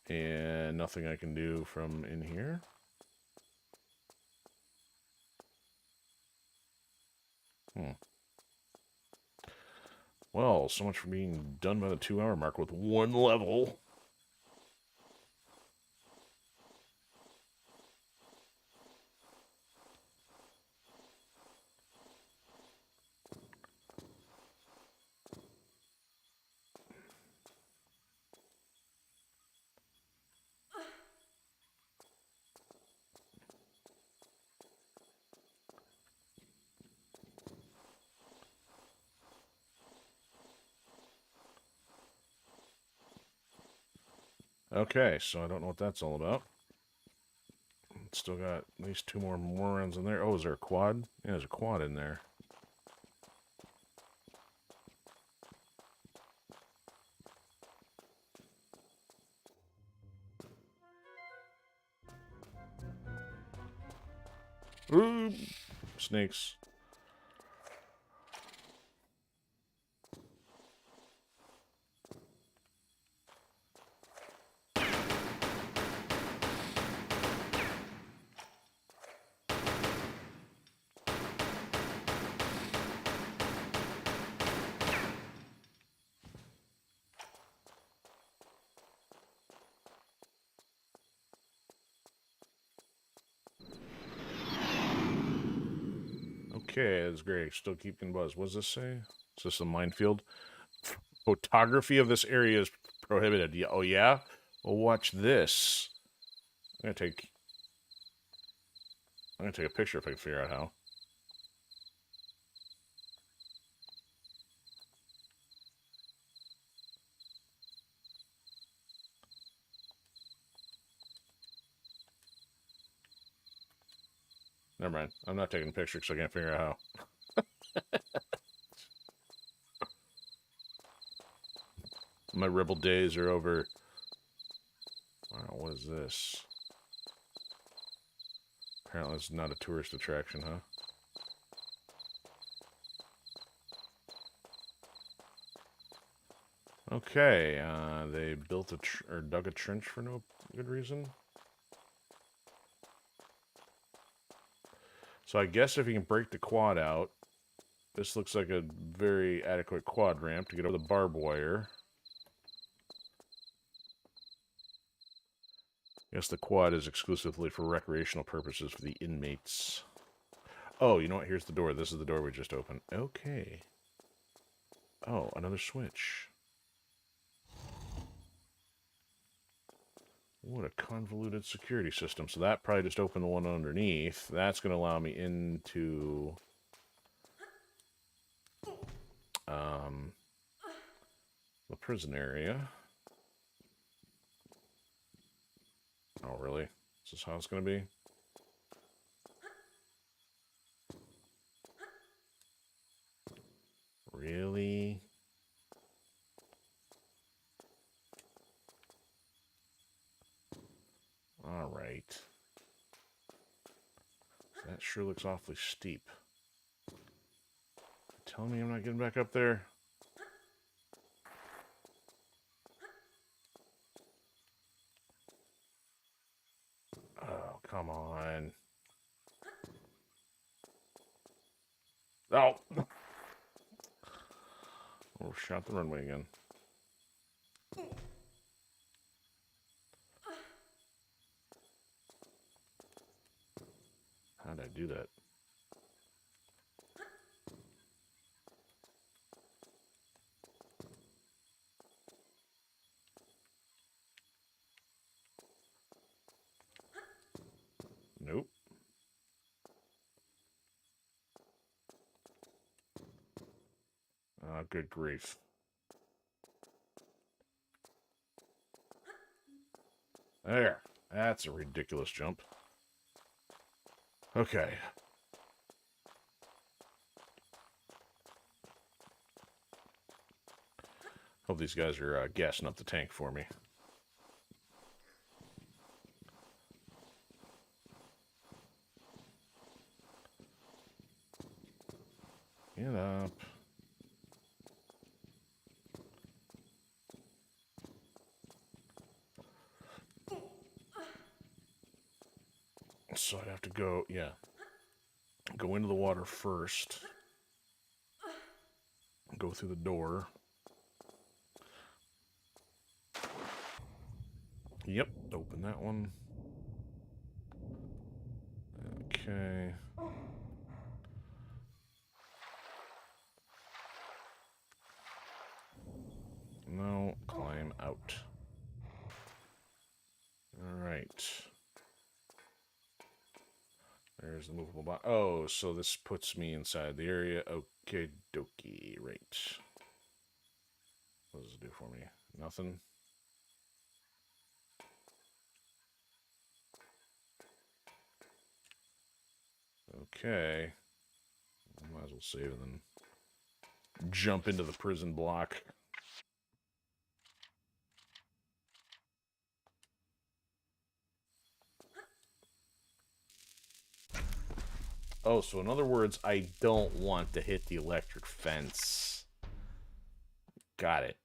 And nothing I can do from in here. Well, so much for being done by the 2-hour mark with one level. Okay, so I don't know what that's all about. Still got at least 2 more morons in there. Oh, is there a quad? Yeah, there's a quad in there. Ooh, snakes. Okay, that's great. Still keeping buzz. What does this say? Is this a minefield? Photography of this area is prohibited. Yeah, oh, yeah? Well, watch this. I'm gonna take a picture if I can figure out how. Never mind. I'm not taking a picture because I can't figure out how. My rebel days are over. Wow, what is this? Apparently it's not a tourist attraction, huh? Okay, they built or dug a trench for no good reason. So I guess if you can break the quad out, this looks like a very adequate quad ramp to get over the barbed wire. I guess the quad is exclusively for recreational purposes for the inmates. Oh, you know what? Here's the door. This is the door we just opened. Okay. Oh, another switch. What a convoluted security system. So that probably just opened the one underneath. That's going to allow me into the prison area. Oh, really? Is this how it's going to be? Really? All right. That sure looks awfully steep. Telling me I'm not getting back up there? Oh, come on. Oh! Oh, shot the runway again. How did I do that? Nope. Good grief. There. That's a ridiculous jump. Okay. Hope these guys are gassing up the tank for me. Get up. So I'd have to go, yeah. Go into the water first. go through the door. Yep, open that one. Okay. No, climb out. Alright. There's the movable box. Oh, so this puts me inside the area. Okay, dokie. Right. What does it do for me? Nothing. Okay. Might as well save and then jump into the prison block. Oh, so in other words, I don't want to hit the electric fence. Got it.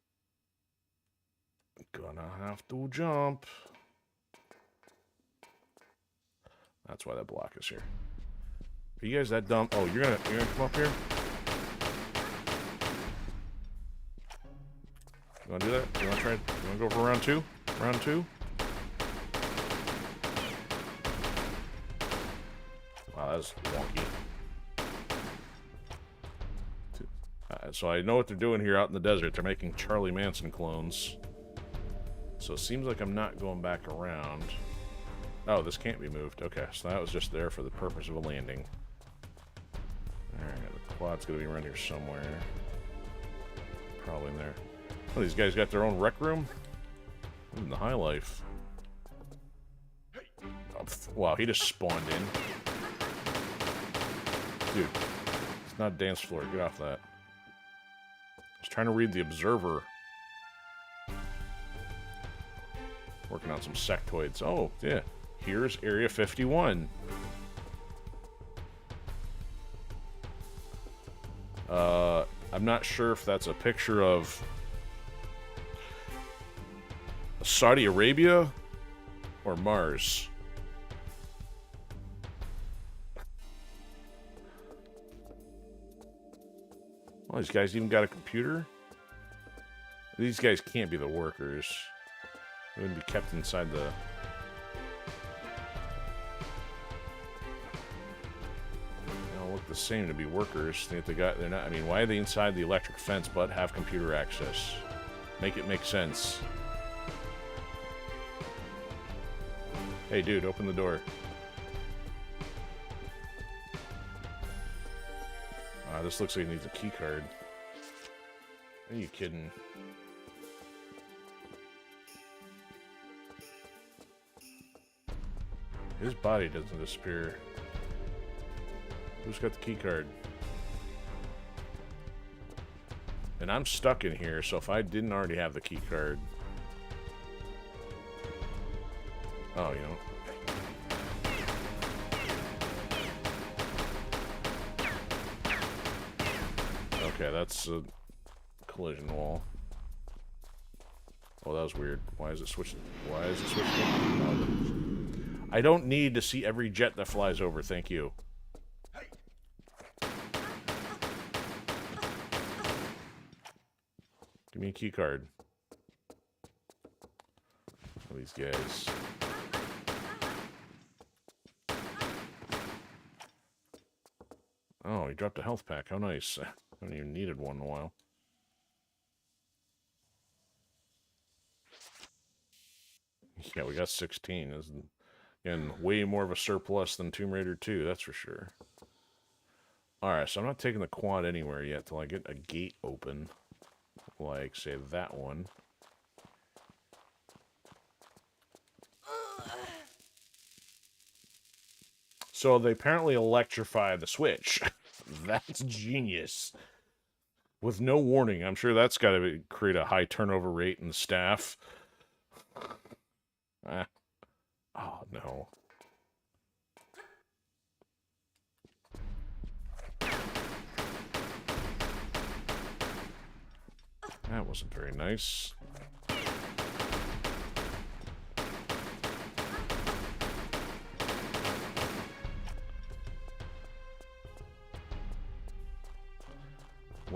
Gonna have to jump. That's why that block is here. Are you guys that dumb? Oh, you're gonna come up here? You wanna do that? You wanna try? You wanna go for round two? Round two? Wow, that's wonky. So I know what they're doing here out in the desert. They're making Charlie Manson clones. So it seems like I'm not going back around. Oh, this can't be moved. Okay, so that was just there for the purpose of a landing. Alright, the quad's gonna be around here somewhere. Probably in there. Oh, these guys got their own rec room? In the high life. Oh, wow, he just spawned in. Dude, it's not a dance floor. Get off that. I was trying to read the Observer. Working on some sectoids. Oh, yeah. Here's Area 51. I'm not sure if that's a picture of Saudi Arabia or Mars. Oh, these guys even got a computer? These guys can't be the workers. They wouldn't be kept inside the... They all look the same to be workers. They're not... I mean, why are they inside the electric fence but have computer access? Make it make sense. Hey, dude, open the door. This looks like it needs a key card. Are you kidding? His body doesn't disappear. Who's got the key card? And I'm stuck in here, so if I didn't already have the key card... Oh, you know. Okay, that's a collision wall. Oh, that was weird. Why is it switching? Why is it switching? I don't need to see every jet that flies over, thank you. Give me a key card. Oh, these guys. Oh, he dropped a health pack. How nice. I haven't even needed one in a while. Yeah, we got 16. Again, way more of a surplus than Tomb Raider 2, that's for sure. Alright, so I'm not taking the quad anywhere yet till I get a gate open. Like, say, that one. So they apparently electrify the switch. That's genius. With no warning. I'm sure that's got to create a high turnover rate in the staff. Oh, no. That wasn't very nice.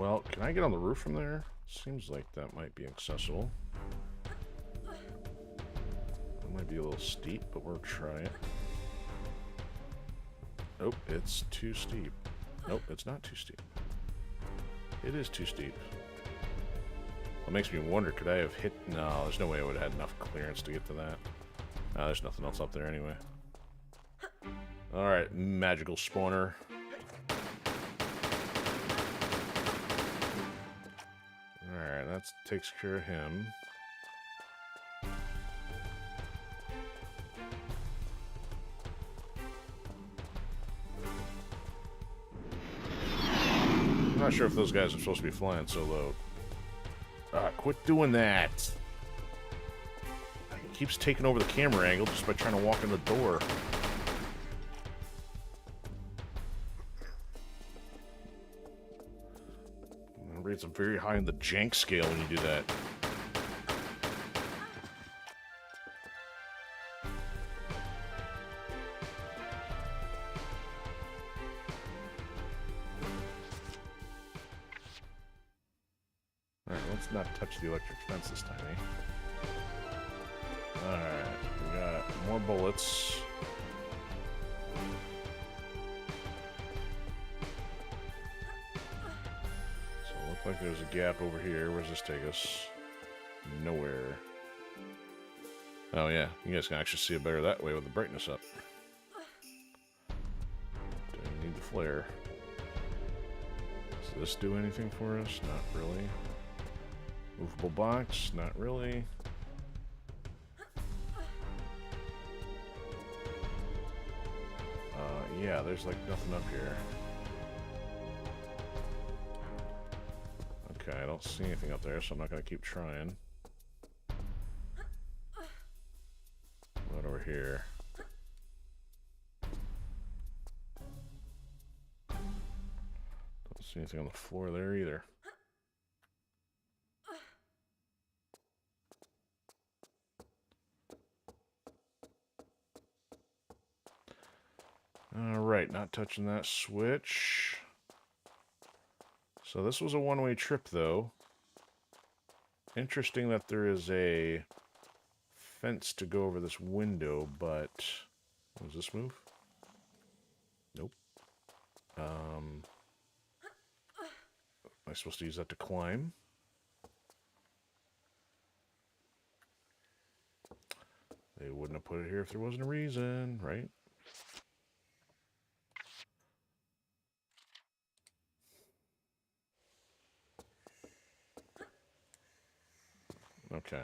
Well, can I get on the roof from there? Seems like that might be accessible. It might be a little steep, but we'll try it. Nope, it's too steep. Nope, it's not too steep. It is too steep. It makes me wonder, could I have hit... No, there's no way I would have had enough clearance to get to that. No, there's nothing else up there anyway. Alright, magical spawner. Alright, that takes care of him. I'm not sure if those guys are supposed to be flying so low. Quit doing that! He keeps taking over the camera angle just by trying to walk in the door. It rates them very high in the jank scale when you do that. Alright, let's not touch the electric fence this time, eh? Alright, we got more bullets. So it looks like there's a gap over here. Where does this take us? Nowhere. Oh yeah, you guys can actually see it better that way with the brightness up. Don't need the flare. Does this do anything for us? Not really. Movable box? Not really. Yeah, there's like nothing up here. Okay, I don't see anything up there, so I'm not going to keep trying. What over here? Don't see anything on the floor there either. Alright, not touching that switch. So this was a one-way trip, though. Interesting that there is a fence to go over this window, but... Does this move? Nope. Am I supposed to use that to climb? They wouldn't have put it here if there wasn't a reason, right? Okay.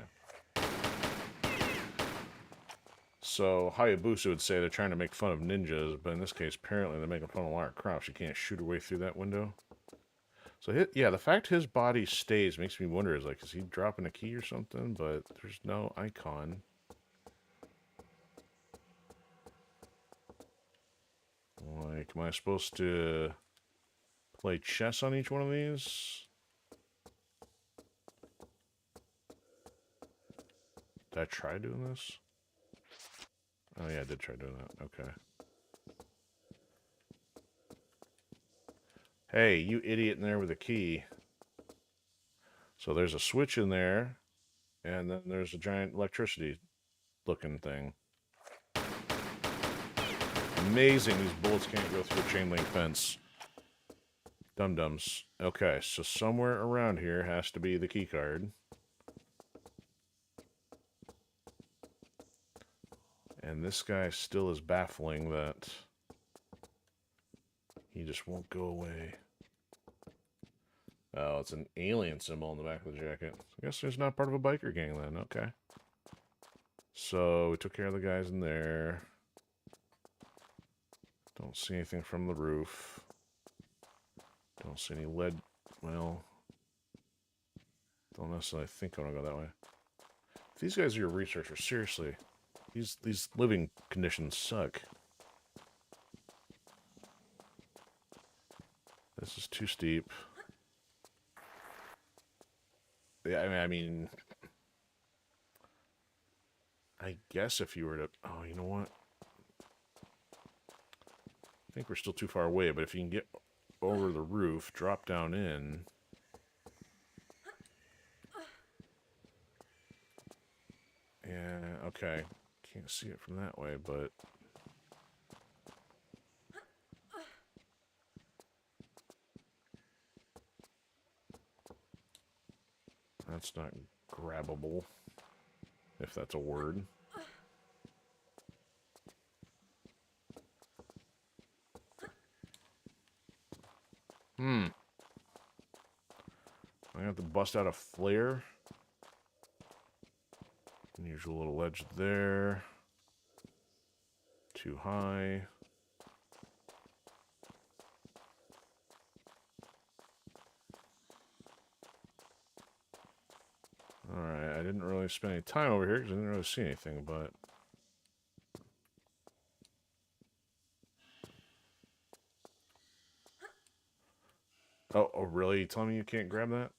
So, Hayabusa would say they're trying to make fun of ninjas, but in this case, apparently they're making fun of Lara Croft. She can't shoot her way through that window. So, yeah, the fact his body stays makes me wonder, is he dropping a key or something? But there's no icon. Like, am I supposed to play chess on each one of these? Did I try doing this? Oh yeah, I did try doing that. Okay. Hey, you idiot in there with a key. So there's a switch in there, and then there's a giant electricity looking thing. Amazing these bullets can't go through a chain link fence. Dum-dums. Okay, so somewhere around here has to be the key card. And this guy still is baffling that he just won't go away. Oh, it's an alien symbol on the back of the jacket. I guess he's not part of a biker gang then. Okay. So we took care of the guys in there. Don't see anything from the roof. Don't see any lead. Well, don't necessarily think I want to go that way. If these guys are your researchers, seriously. These living conditions suck. This is too steep. Yeah, I mean, I guess if you were to... Oh, you know what? I think we're still too far away, but if you can get over the roof, drop down in... okay. Can't see it from that way, but... That's not grabbable, if that's a word. I have to bust out a flare. Unusual little ledge there. Too high. Alright, I didn't really spend any time over here because I didn't really see anything, but... Oh, really? You telling me you can't grab that?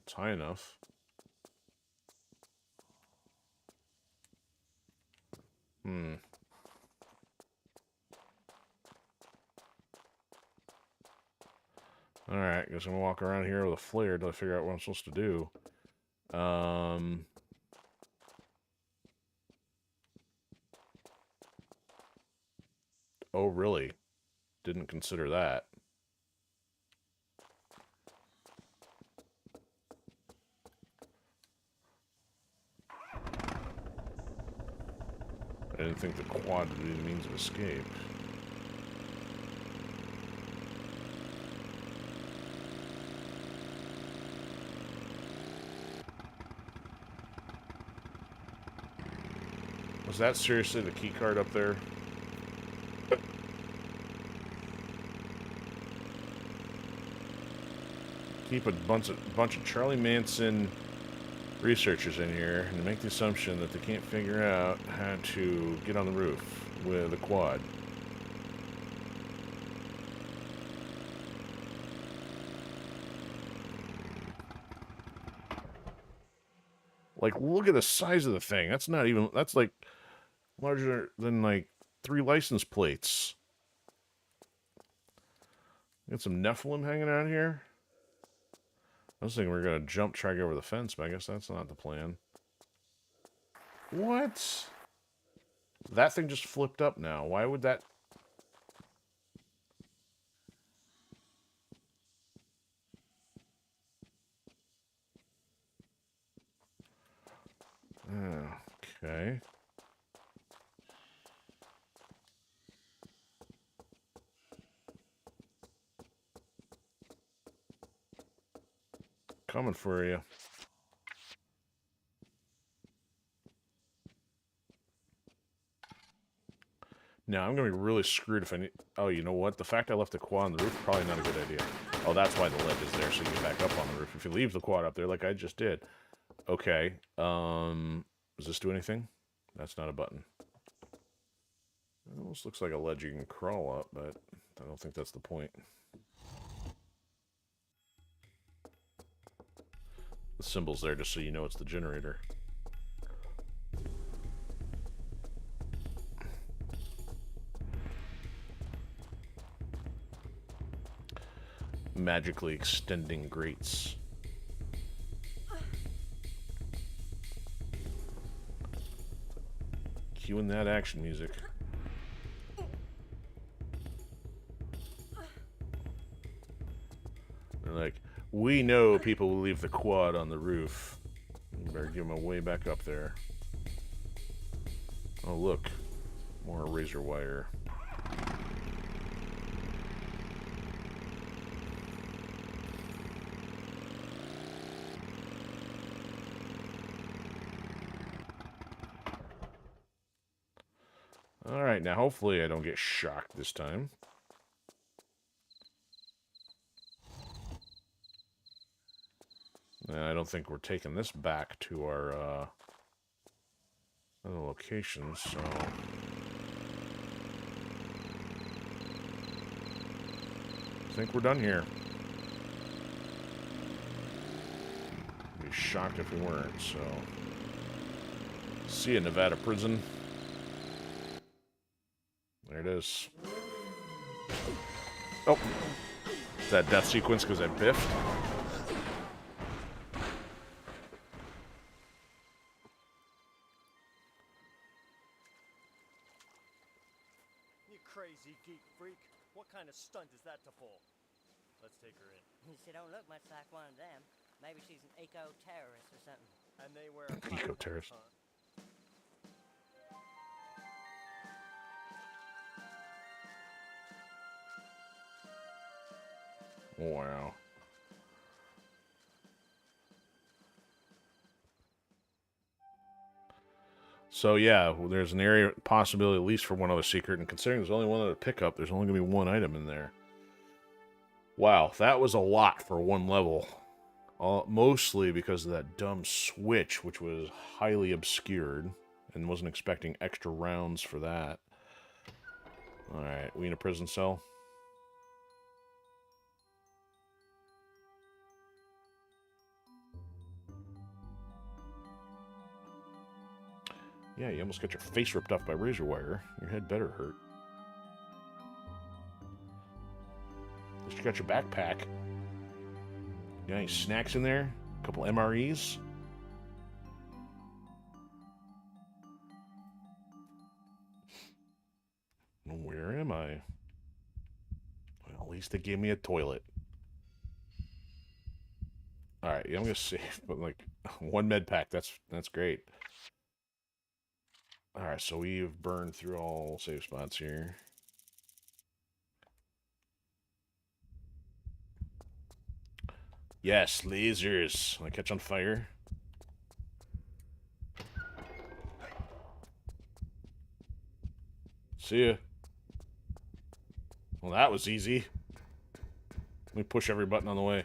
It's high enough. Alright, guess I'm gonna walk around here with a flare till I figure out what I'm supposed to do. Oh, really? Didn't consider that. I didn't think the quad would be the means of escape. Was that seriously the key card up there? Keep a bunch of Charlie Manson researchers in here and make the assumption that they can't figure out how to get on the roof with a quad. Like, look at the size of the thing. That's not even... That's, like, larger than, like, 3 license plates. Got some Nephilim hanging out here. I was thinking we were going to jump, try to go over the fence, but I guess that's not the plan. What? That thing just flipped up now. Why would that... Okay. Coming for you. Now, I'm going to be really screwed if I need... Oh, you know what? The fact I left the quad on the roof, probably not a good idea. Oh, that's why the ledge is there, so you get back up on the roof. If you leave the quad up there, like I just did. Okay. Does this do anything? That's not a button. It almost looks like a ledge you can crawl up, but I don't think that's the point. The symbol's there just so you know it's the generator. Magically extending grates. Cueing that action music. They're like, we know people will leave the quad on the roof. You better give them a way back up there. Oh, look. More razor wire. Alright, now hopefully I don't get shocked this time. I don't think we're taking this back to our other locations, so... I think we're done here. I'd be shocked if we weren't, so... See you, Nevada prison. There it is. Oh! Is that death sequence because I biffed? crazy geek freak. What kind of stunt is that to pull? Let's take her in. She don't look much like one of them. Maybe she's an eco-terrorist or something. And they wear Eco-terrorist. huh? Wow. So yeah, well, there's an area possibility at least for one other secret, and considering there's only one other pickup, there's only going to be one item in there. Wow, that was a lot for one level. Mostly because of that dumb switch, which was highly obscured, and wasn't expecting extra rounds for that. Alright, we in a prison cell? Yeah, you almost got your face ripped off by razor wire. Your head better hurt. At least you got your backpack. You got any snacks in there? A couple MREs? Where am I? Well, at least they gave me a toilet. Alright, yeah, I'm gonna save, but like, one med pack, that's great. Alright, so we've burned through all save spots here. Yes, lasers. I catch on fire. See ya. Well, that was easy. Let me push every button on the way.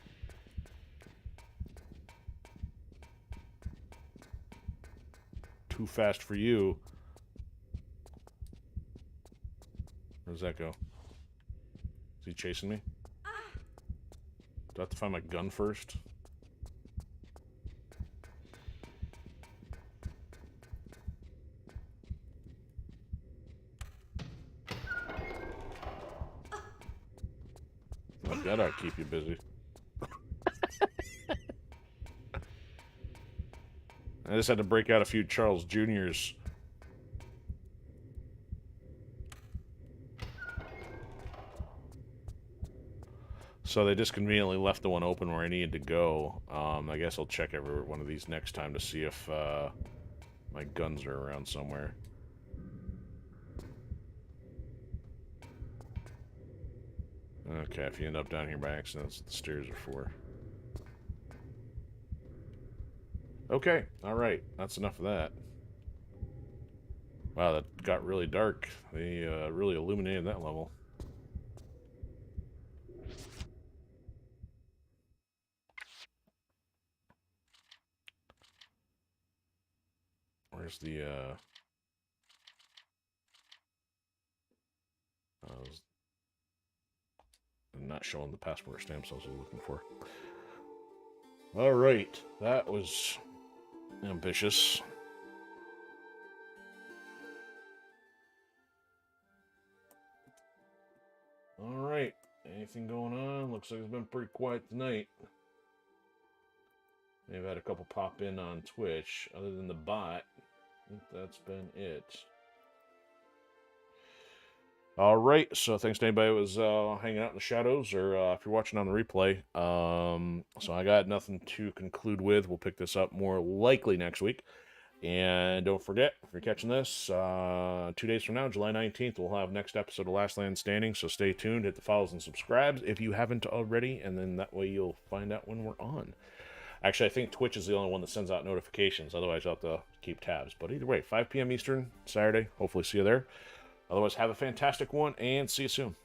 Too fast for you. Where does that go? Is he chasing me? Do I have to find my gun first? Oh, that ought to keep you busy. I just had to break out a few Charles Jr.'s. So they just conveniently left the one open where I needed to go. I guess I'll check every one of these next time to see if my guns are around somewhere. Okay, if you end up down here by accident, that's what the stairs are for. Okay, alright. That's enough of that. Wow, that got really dark. They really illuminated that level. Where's the, I'm not showing the passport stamps I was looking for. Alright, that was ambitious. Alright, anything going on? Looks like it's been pretty quiet tonight. Maybe had a couple pop in on Twitch. Other than the bot, I think that's been it. Alright, so thanks to anybody who was hanging out in the shadows, or if you're watching on the replay. So I got nothing to conclude with. We'll pick this up more likely next week. And don't forget, if you're catching this, 2 days from now, July 19th, we'll have next episode of Last LAN Standing, so stay tuned, hit the follows and subscribes if you haven't already, and then that way you'll find out when we're on. Actually, I think Twitch is the only one that sends out notifications, otherwise I'll have to keep tabs. But either way, 5 p.m. Eastern, Saturday, hopefully see you there. Otherwise, have a fantastic one, and see you soon.